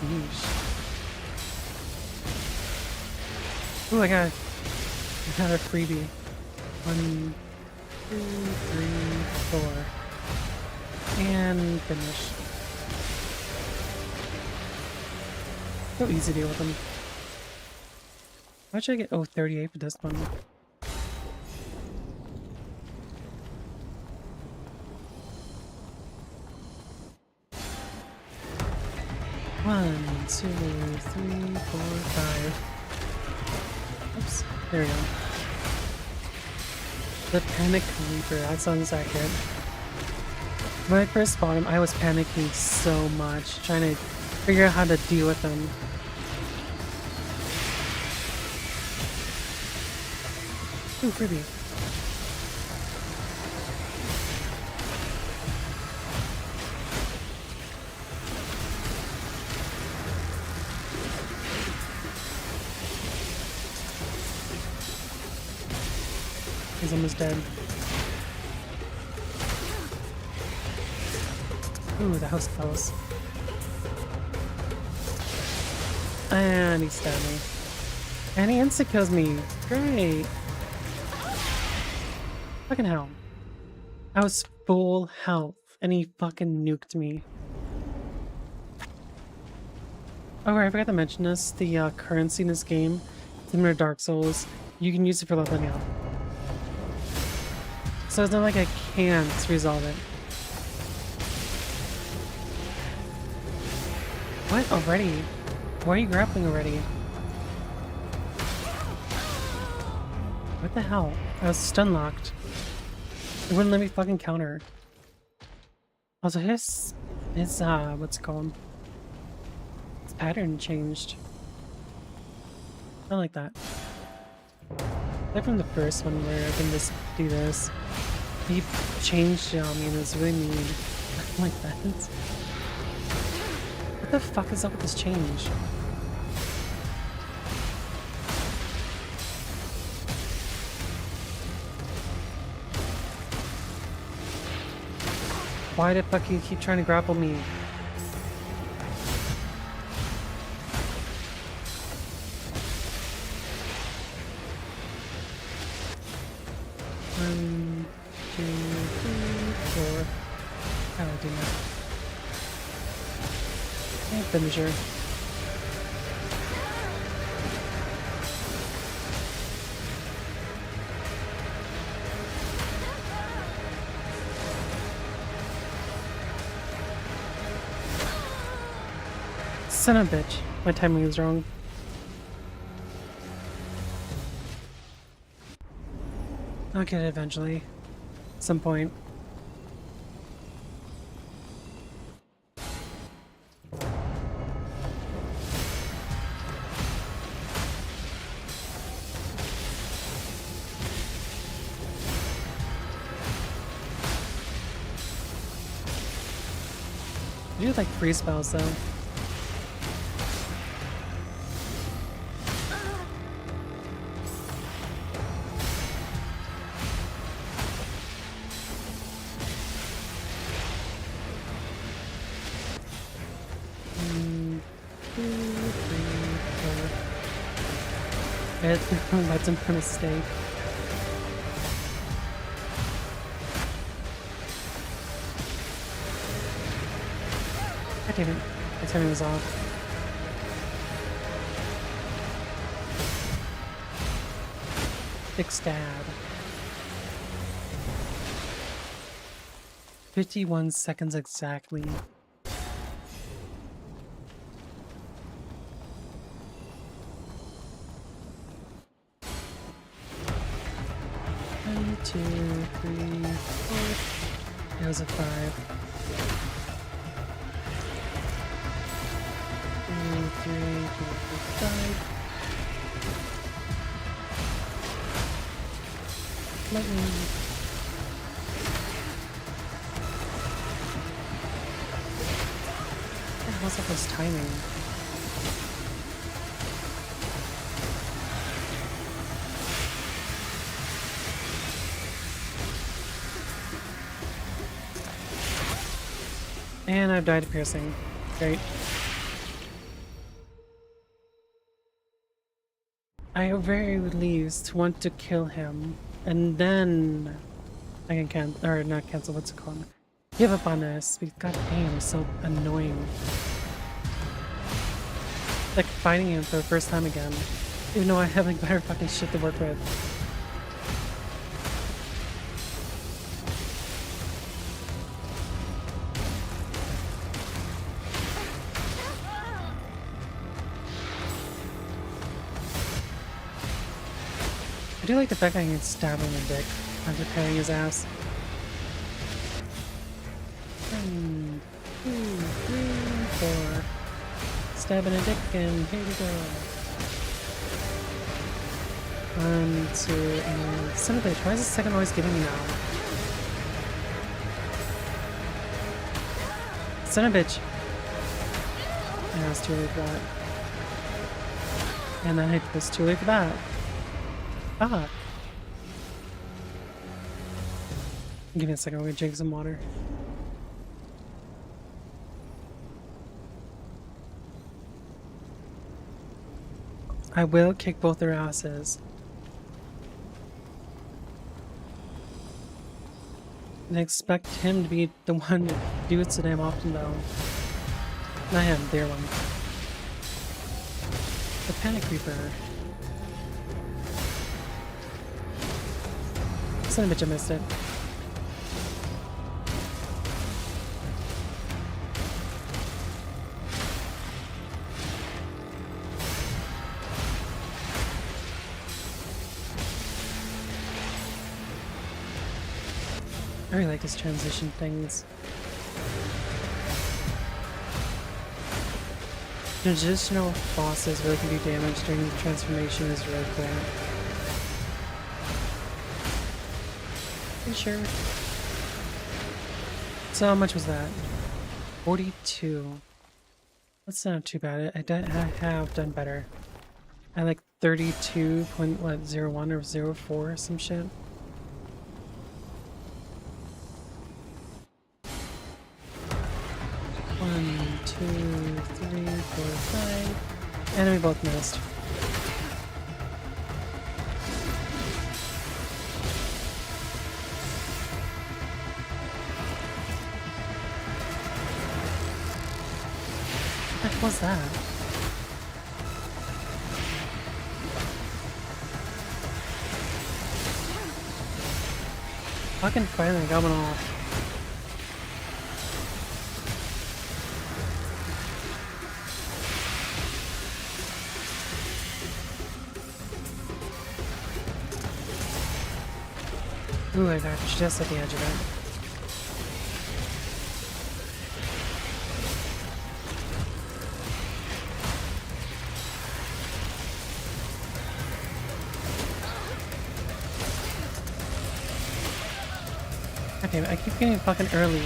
S1: Yeesh. Ooh, I got a freebie. 1, 2, 3, 4. And finish. So easy to deal with them. Why should I get 38 for this one? One, 2, 3, 4, 5. Oops, there we go. The Panic Reaper, that sounds accurate. When I first fought him, I was panicking so much, trying to figure out how to deal with him. Ooh, freebie. He's almost dead. Ooh, that was close. And he stabbed me. And he insta-kills me. Great. Fucking hell. I was full health, and he fucking nuked me. Oh, I forgot to mention this. The currency in this game, similar to Dark Souls, you can use it for leveling up. So it's not like I can't resolve it. What? Already? Why are you grappling already? What the hell? I was stun locked. It wouldn't let me fucking counter. Also, his what's it called? His pattern changed. I like that. Like from the first one where I can just do this. He changed it on me and it was really mean. I don't like that. What the fuck is up with this change? Why the fuck you keep trying to grapple me? One, 2, 3, 4. How do I do that? And finisher. Son of a bitch. My timing is wrong. I'll get it eventually. At some point. I do like free spells though. One, two, three, four. That's a mistake. God damn it. My timing was off. Big stab. 51 seconds exactly. One, two, three, four. That was a 5. 2, 3, 4, 5. Lightning. What the hell's up with timing? And I've died to piercing. Great. I at very least want to kill him, and then I can or not cancel, what's it called? Give up on this, because god damn, it's so annoying. Like fighting him for the first time again, even though I have like better fucking shit to work with. I do like the fact I can stab him in the dick after patting his ass. 1, 2, 3, 4. Stabbing a dick and here we go. 1, 2, and son of a bitch, why is the second always giving me now? Son of a bitch! Yeah, it's too late for that. And then it was too late for that. Ah! Give me a second, I'm gonna drink some water. I will kick both their asses. And I expect him to be the one to do it so damn often though. Not him, their one. The Panic Reaper. Son of a bitch, I missed it. I really like his transition things. Transitional bosses really can do damage during the transformation is really cool. You sure? So how much was that? 42. That's not too bad. I have done better. I like 32.01 or 04 or some shit. One, two, three, four, five. And we both missed. What the heck was that? Fucking finally got one off. Ooh, I got just at the edge of it. Okay, I keep getting fucking early.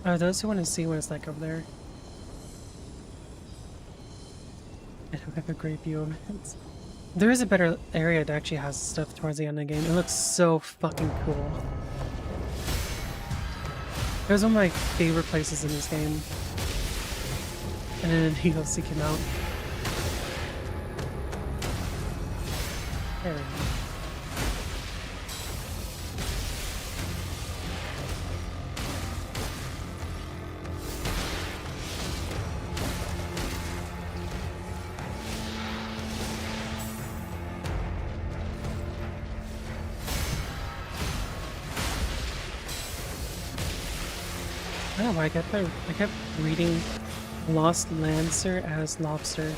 S1: Those who want to see what it's like over there. I don't have a great view of it. There is a better area that actually has stuff towards the end of the game. It looks so fucking cool. It was one of my favorite places in this game. And then Eagle Seek him out. There we go. I don't know why I kept reading Lost Lancer as Lobster.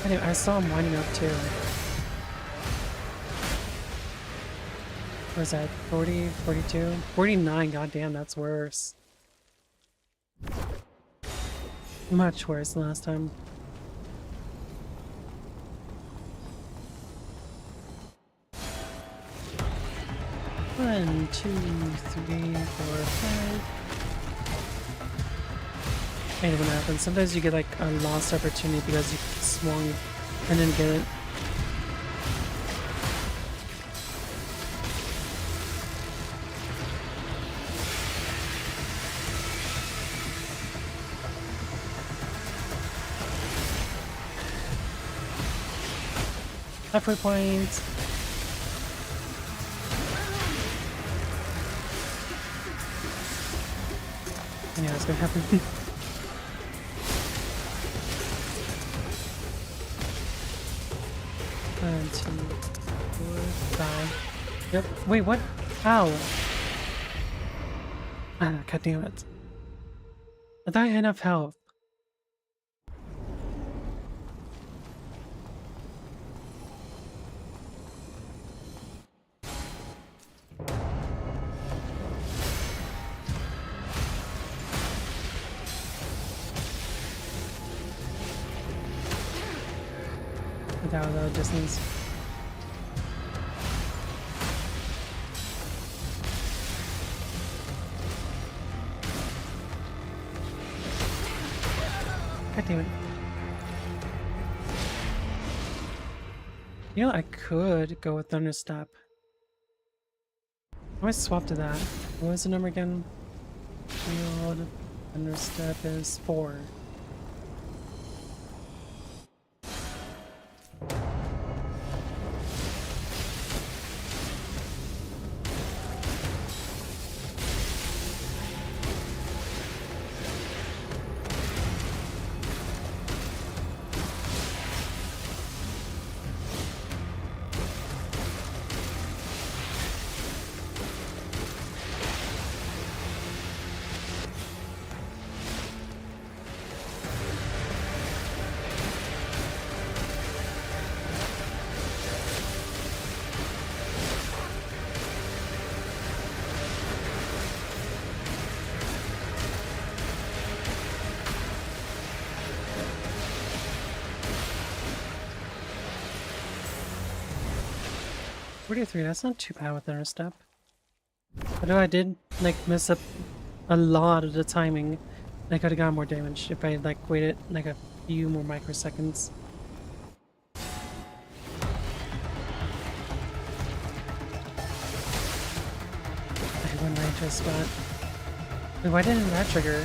S1: Anyway, I saw him winding up too. What was that? 40, 42? 49, goddamn, that's worse. Much worse than last time. One, two, three, four, five. I hate it when that happens. Sometimes you get like a lost opportunity because you swung and didn't get it. Halfway point. Yeah, it's gonna happen. 1, 2, 4, 5. Yep. Wait, what? How? Ah, god damn it. I thought I had enough health. Without a distance. God damn it. You know, I could go with Thunderstep. I might swap to that. What was the number again? Shield, Thunderstep is 4. Three, that's not too bad with Thunderstep. Although I did like mess up a lot of the timing. I could have gotten more damage if I like waited like a few more microseconds. I went right into a spot. Wait, why didn't that trigger?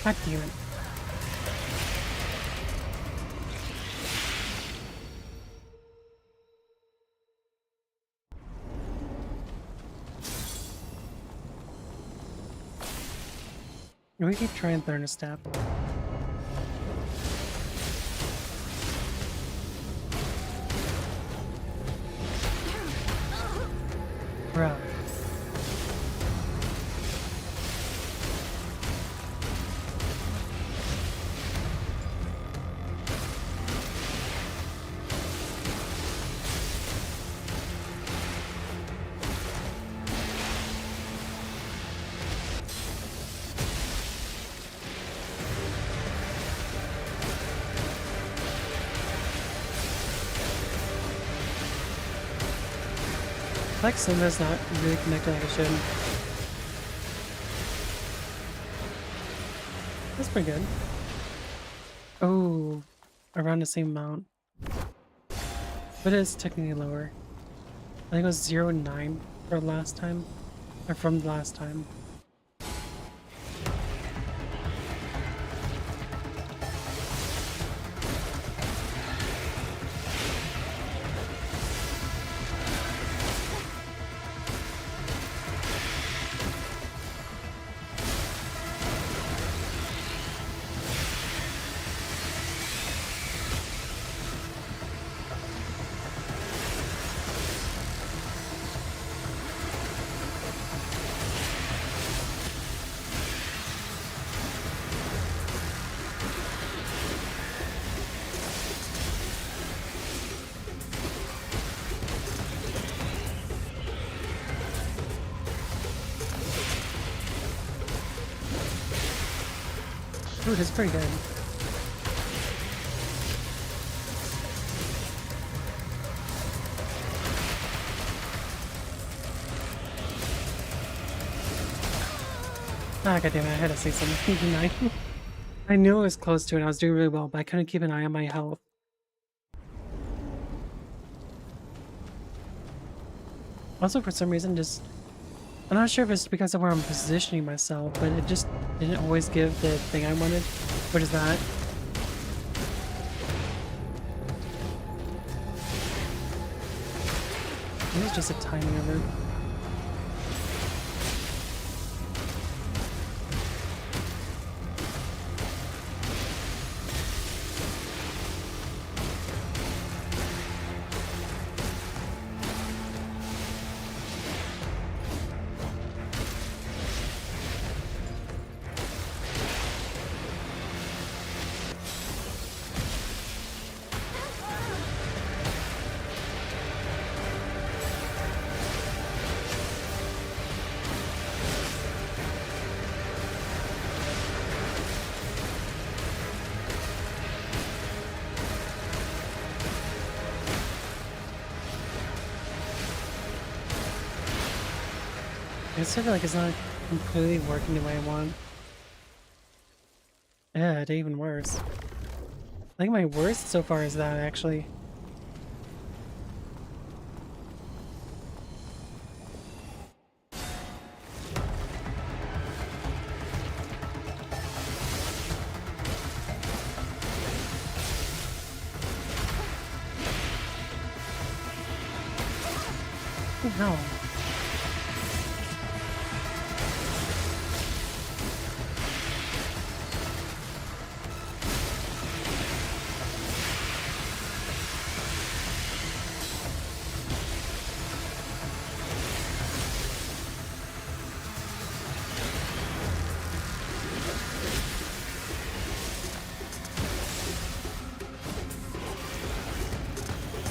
S1: God damn it. And we keep trying Thorn Step. Bruh. Like Simba's not really connected like it should. That's pretty good. Oh, around the same amount. But it's technically lower. I think it was 0.9 for last time. Or from the last time. Ooh, that's pretty good. Ah, goddammit, I had to say something, didn't I? I knew I was close to it, I was doing really well, but I couldn't keep an eye on my health. Also, for some reason, I'm not sure if it's because of where I'm positioning myself, but it just didn't always give the thing I wanted. What is that? It was just a timing of it. I just feel like it's not completely working the way I want. Yeah, it's even worse. I think my worst so far is that, actually. No.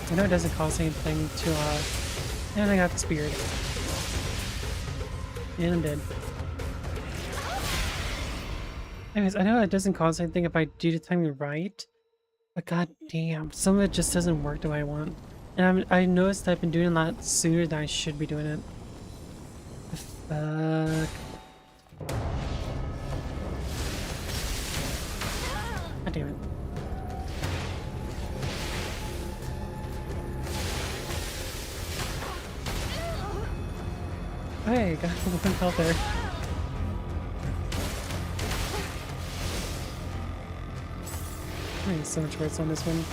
S1: I know it doesn't cost anything to, and I got the spirit. And I'm dead. Anyways, I know it doesn't cost anything if I do the timing right, but god damn, some of it just doesn't work the way I want. And I noticed I've been doing a lot sooner than I should be doing it. The fuck? God damn it. Hey, got one health there. I'm getting so much worse on this one.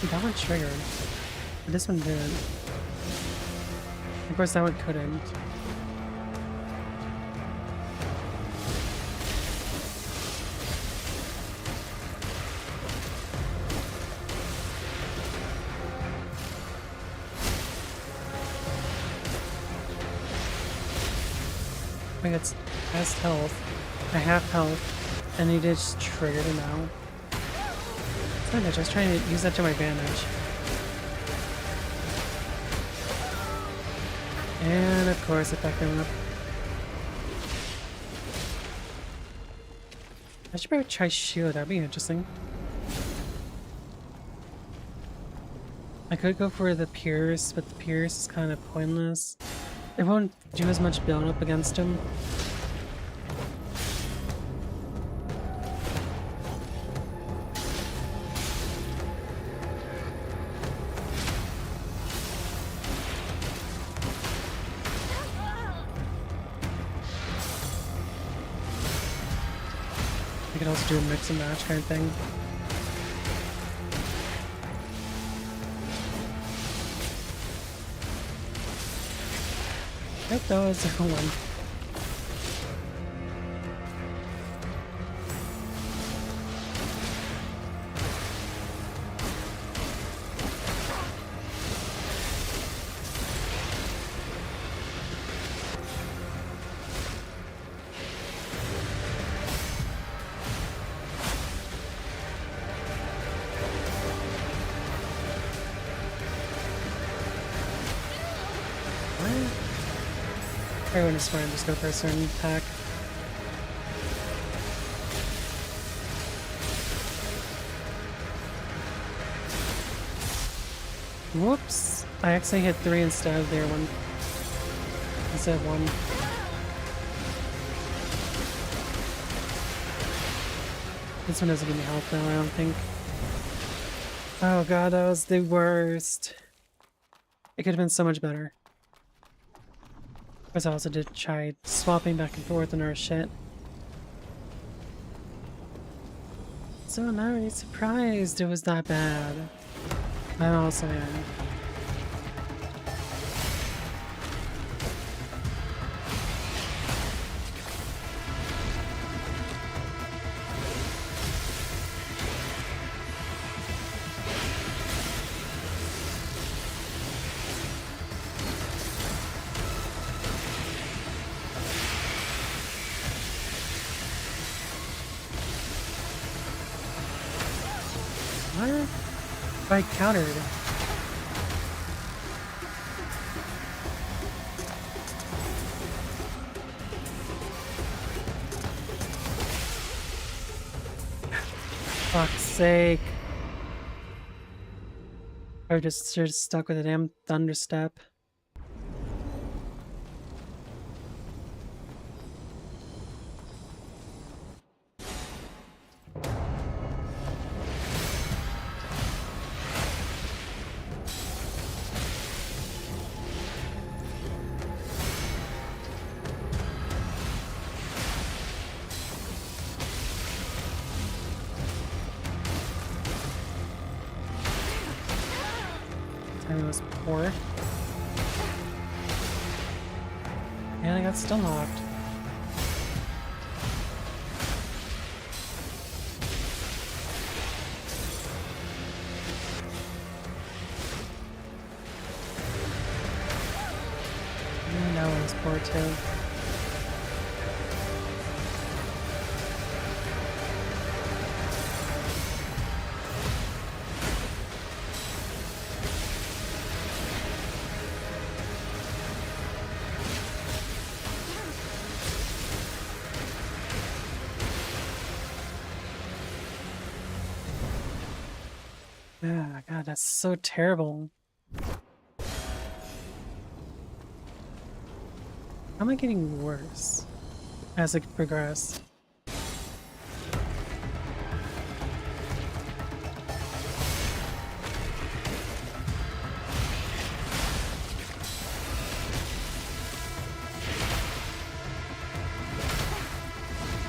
S1: That one triggered. But this one did. Of course, that one couldn't. I think it's has health. I have health. And he just triggered it now. It's not much. I was trying to use that to my advantage. And of course, it backed him up. I should probably try shield. That'd be interesting. I could go for the Pierce, but the Pierce is kind of pointless. It won't do as much build up against him. I could also do a mix and match kind of thing. Yep, that was a one. Everyone is fine, just go for a certain attack. Whoops! I actually hit 3 instead of their one. Instead of 1. This one doesn't give me health though, I don't think. Oh god, that was the worst. It could have been so much better. Because I also did try swapping back and forth and our shit. So I'm not really surprised it was that bad. I also am. What? I countered. Fuck's sake. I just stuck with a damn thunder step. Timing was poor. And I got stun locked. And that one was poor too. Ah, God, that's so terrible. How am I getting worse as it progressed?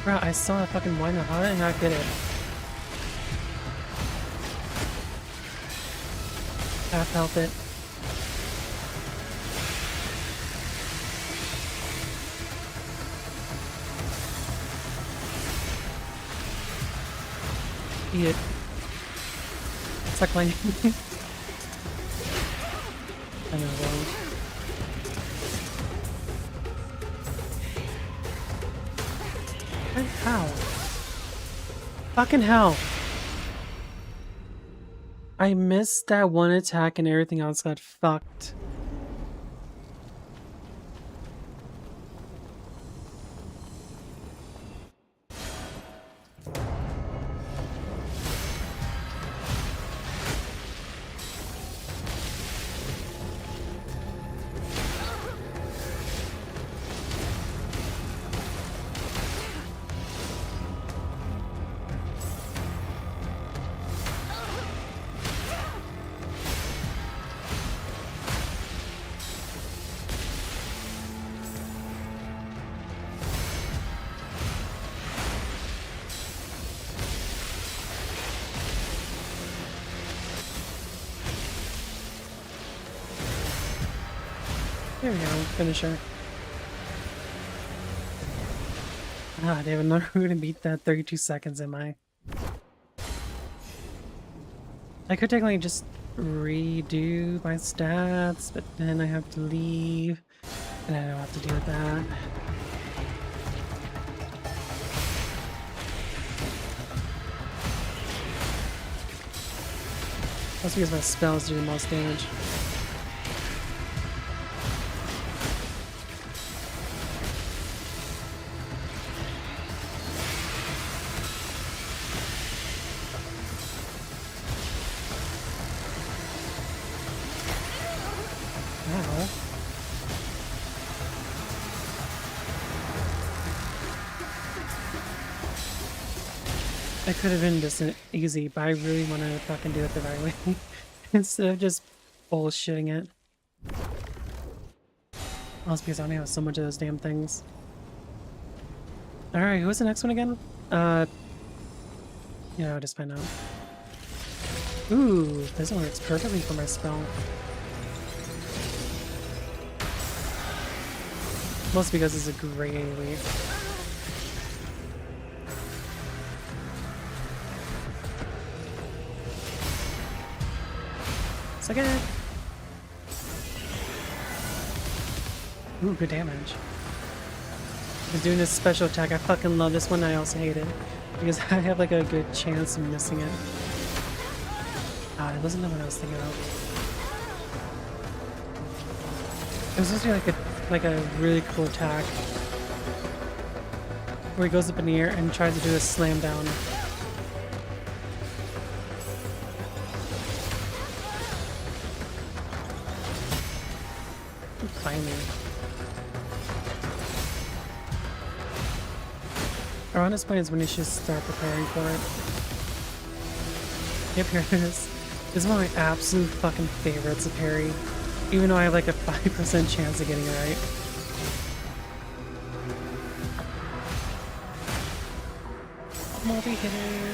S1: Bro, I saw a fucking wind up. How did I not get it? Half health it. Eat it. Suck my I know, bro. How? Fucking hell. I missed that one attack and everything else got fucked. There we go, finisher. Ah, they have another way to beat that 32 seconds, am I? I could technically just redo my stats, but then I have to leave, and I don't have to deal with that. That's because my spells do the most damage. Ow. It could have been just easy, but I really want to fucking do it the right way. Instead of just bullshitting it. Also because I only have so much of those damn things. Alright, who's the next one again? Yeah, I'll just find out. Ooh, this one works perfectly for my spell. Mostly because it's a great AoE. Suck it! Ooh, good damage. He's doing this special attack. I fucking love this one. I also hate it. Because I have like a good chance of missing it. Ah, it wasn't the one I was thinking of. It was supposed to be like a really cool attack. Where he goes up in the air and tries to do a slam down. Finally. Around this point is when you should start preparing for it. Yep, here it is. This is one of my absolute fucking favorites of parry. Even though I have like a 5% chance of getting it right. Multi-hitter.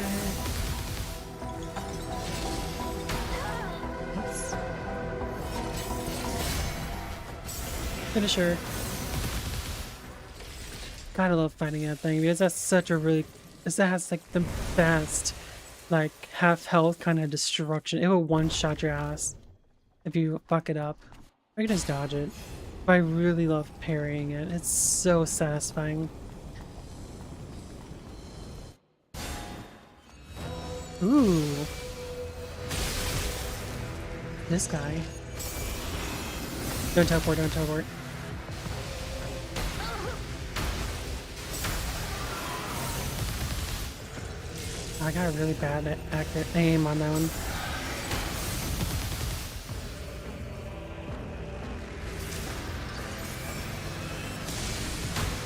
S1: Oops. Finisher. God, I love fighting that thing because that's such a really... That has like the best, like, half health kind of destruction. It will one-shot your ass if you fuck it up. Or you can just dodge it. But I really love parrying it. It's so satisfying. Ooh. This guy. Don't teleport, don't teleport. I got a really bad accurate aim on that one.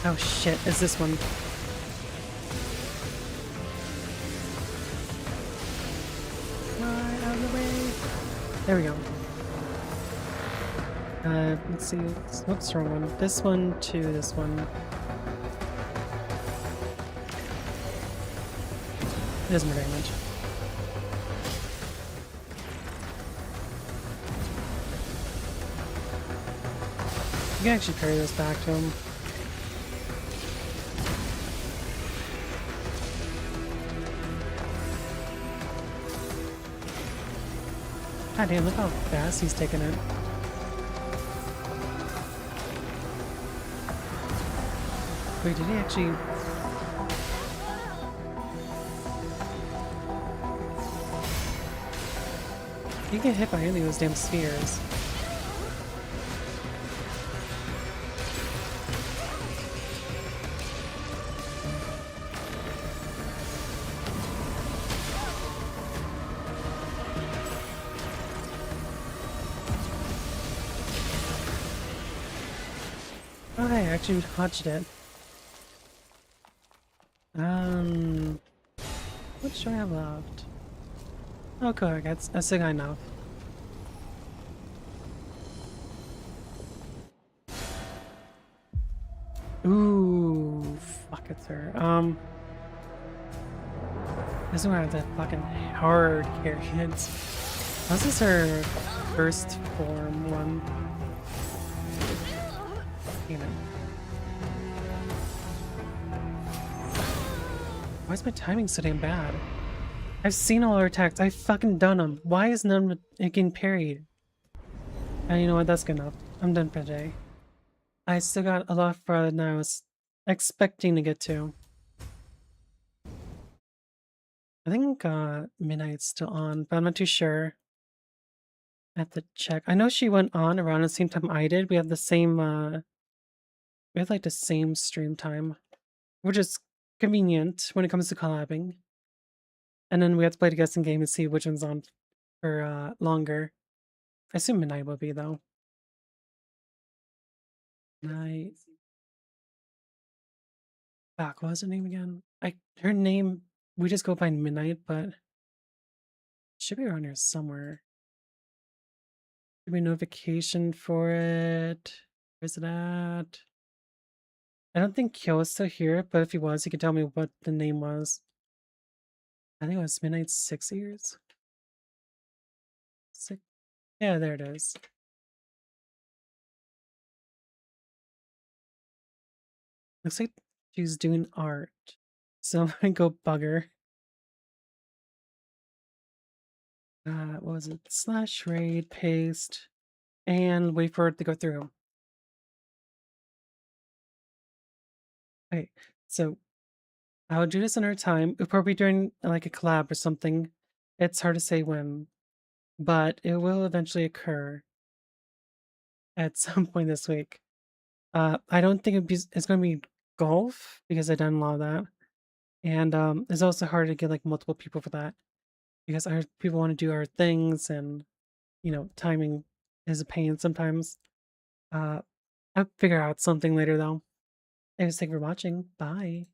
S1: Oh shit, is this one? Out of the way. There we go. Let's see. What's the wrong one? This one to this one. It does more damage. You can actually parry this back to him. God damn, look how fast he's taking it. Wait, did he actually... He get hit by any of those damn spheres. Oh, hey, I actually dodged it. What should I have left? Oh, cool, that's the guy now. Ooh, fuck it's her. This is where the fucking hard carrions. This is her first form one. You know. Why is my timing so damn bad? I've seen all her attacks. I've fucking done them. Why is none of it getting parried? And you know what? That's good enough. I'm done for today. I still got a lot farther than I was expecting to get to. I think Midnight's still on, but I'm not too sure. I have to check. I know she went on around the same time I did. We have the same we have like the same stream time, which is convenient when it comes to collabing. And then we have to play the guessing game and see which one's on for longer. I assume Midnight will be though. Night. Fuck, what was her name again? Her name, we just go by Midnight, but it should be around here somewhere. Should be a notification for it. Where's it at? I don't think Kyo is still here, but if he was, he could tell me what the name was. I think it was Midnight 6 Ears. Six. Yeah, there it is. Looks like she's doing art. So I'm gonna go bug her. What was it? Slash raid, paste, and wait for it to go through. Okay, so I'll do this another time. It'll probably be during like a collab or something. It's hard to say when, but it will eventually occur at some point this week. I don't think it's going to be golf because I done a lot of that, and it's also hard to get like multiple people for that because our people want to do our things, and timing is a pain sometimes. I'll figure out something later though. Thanks for watching. Bye.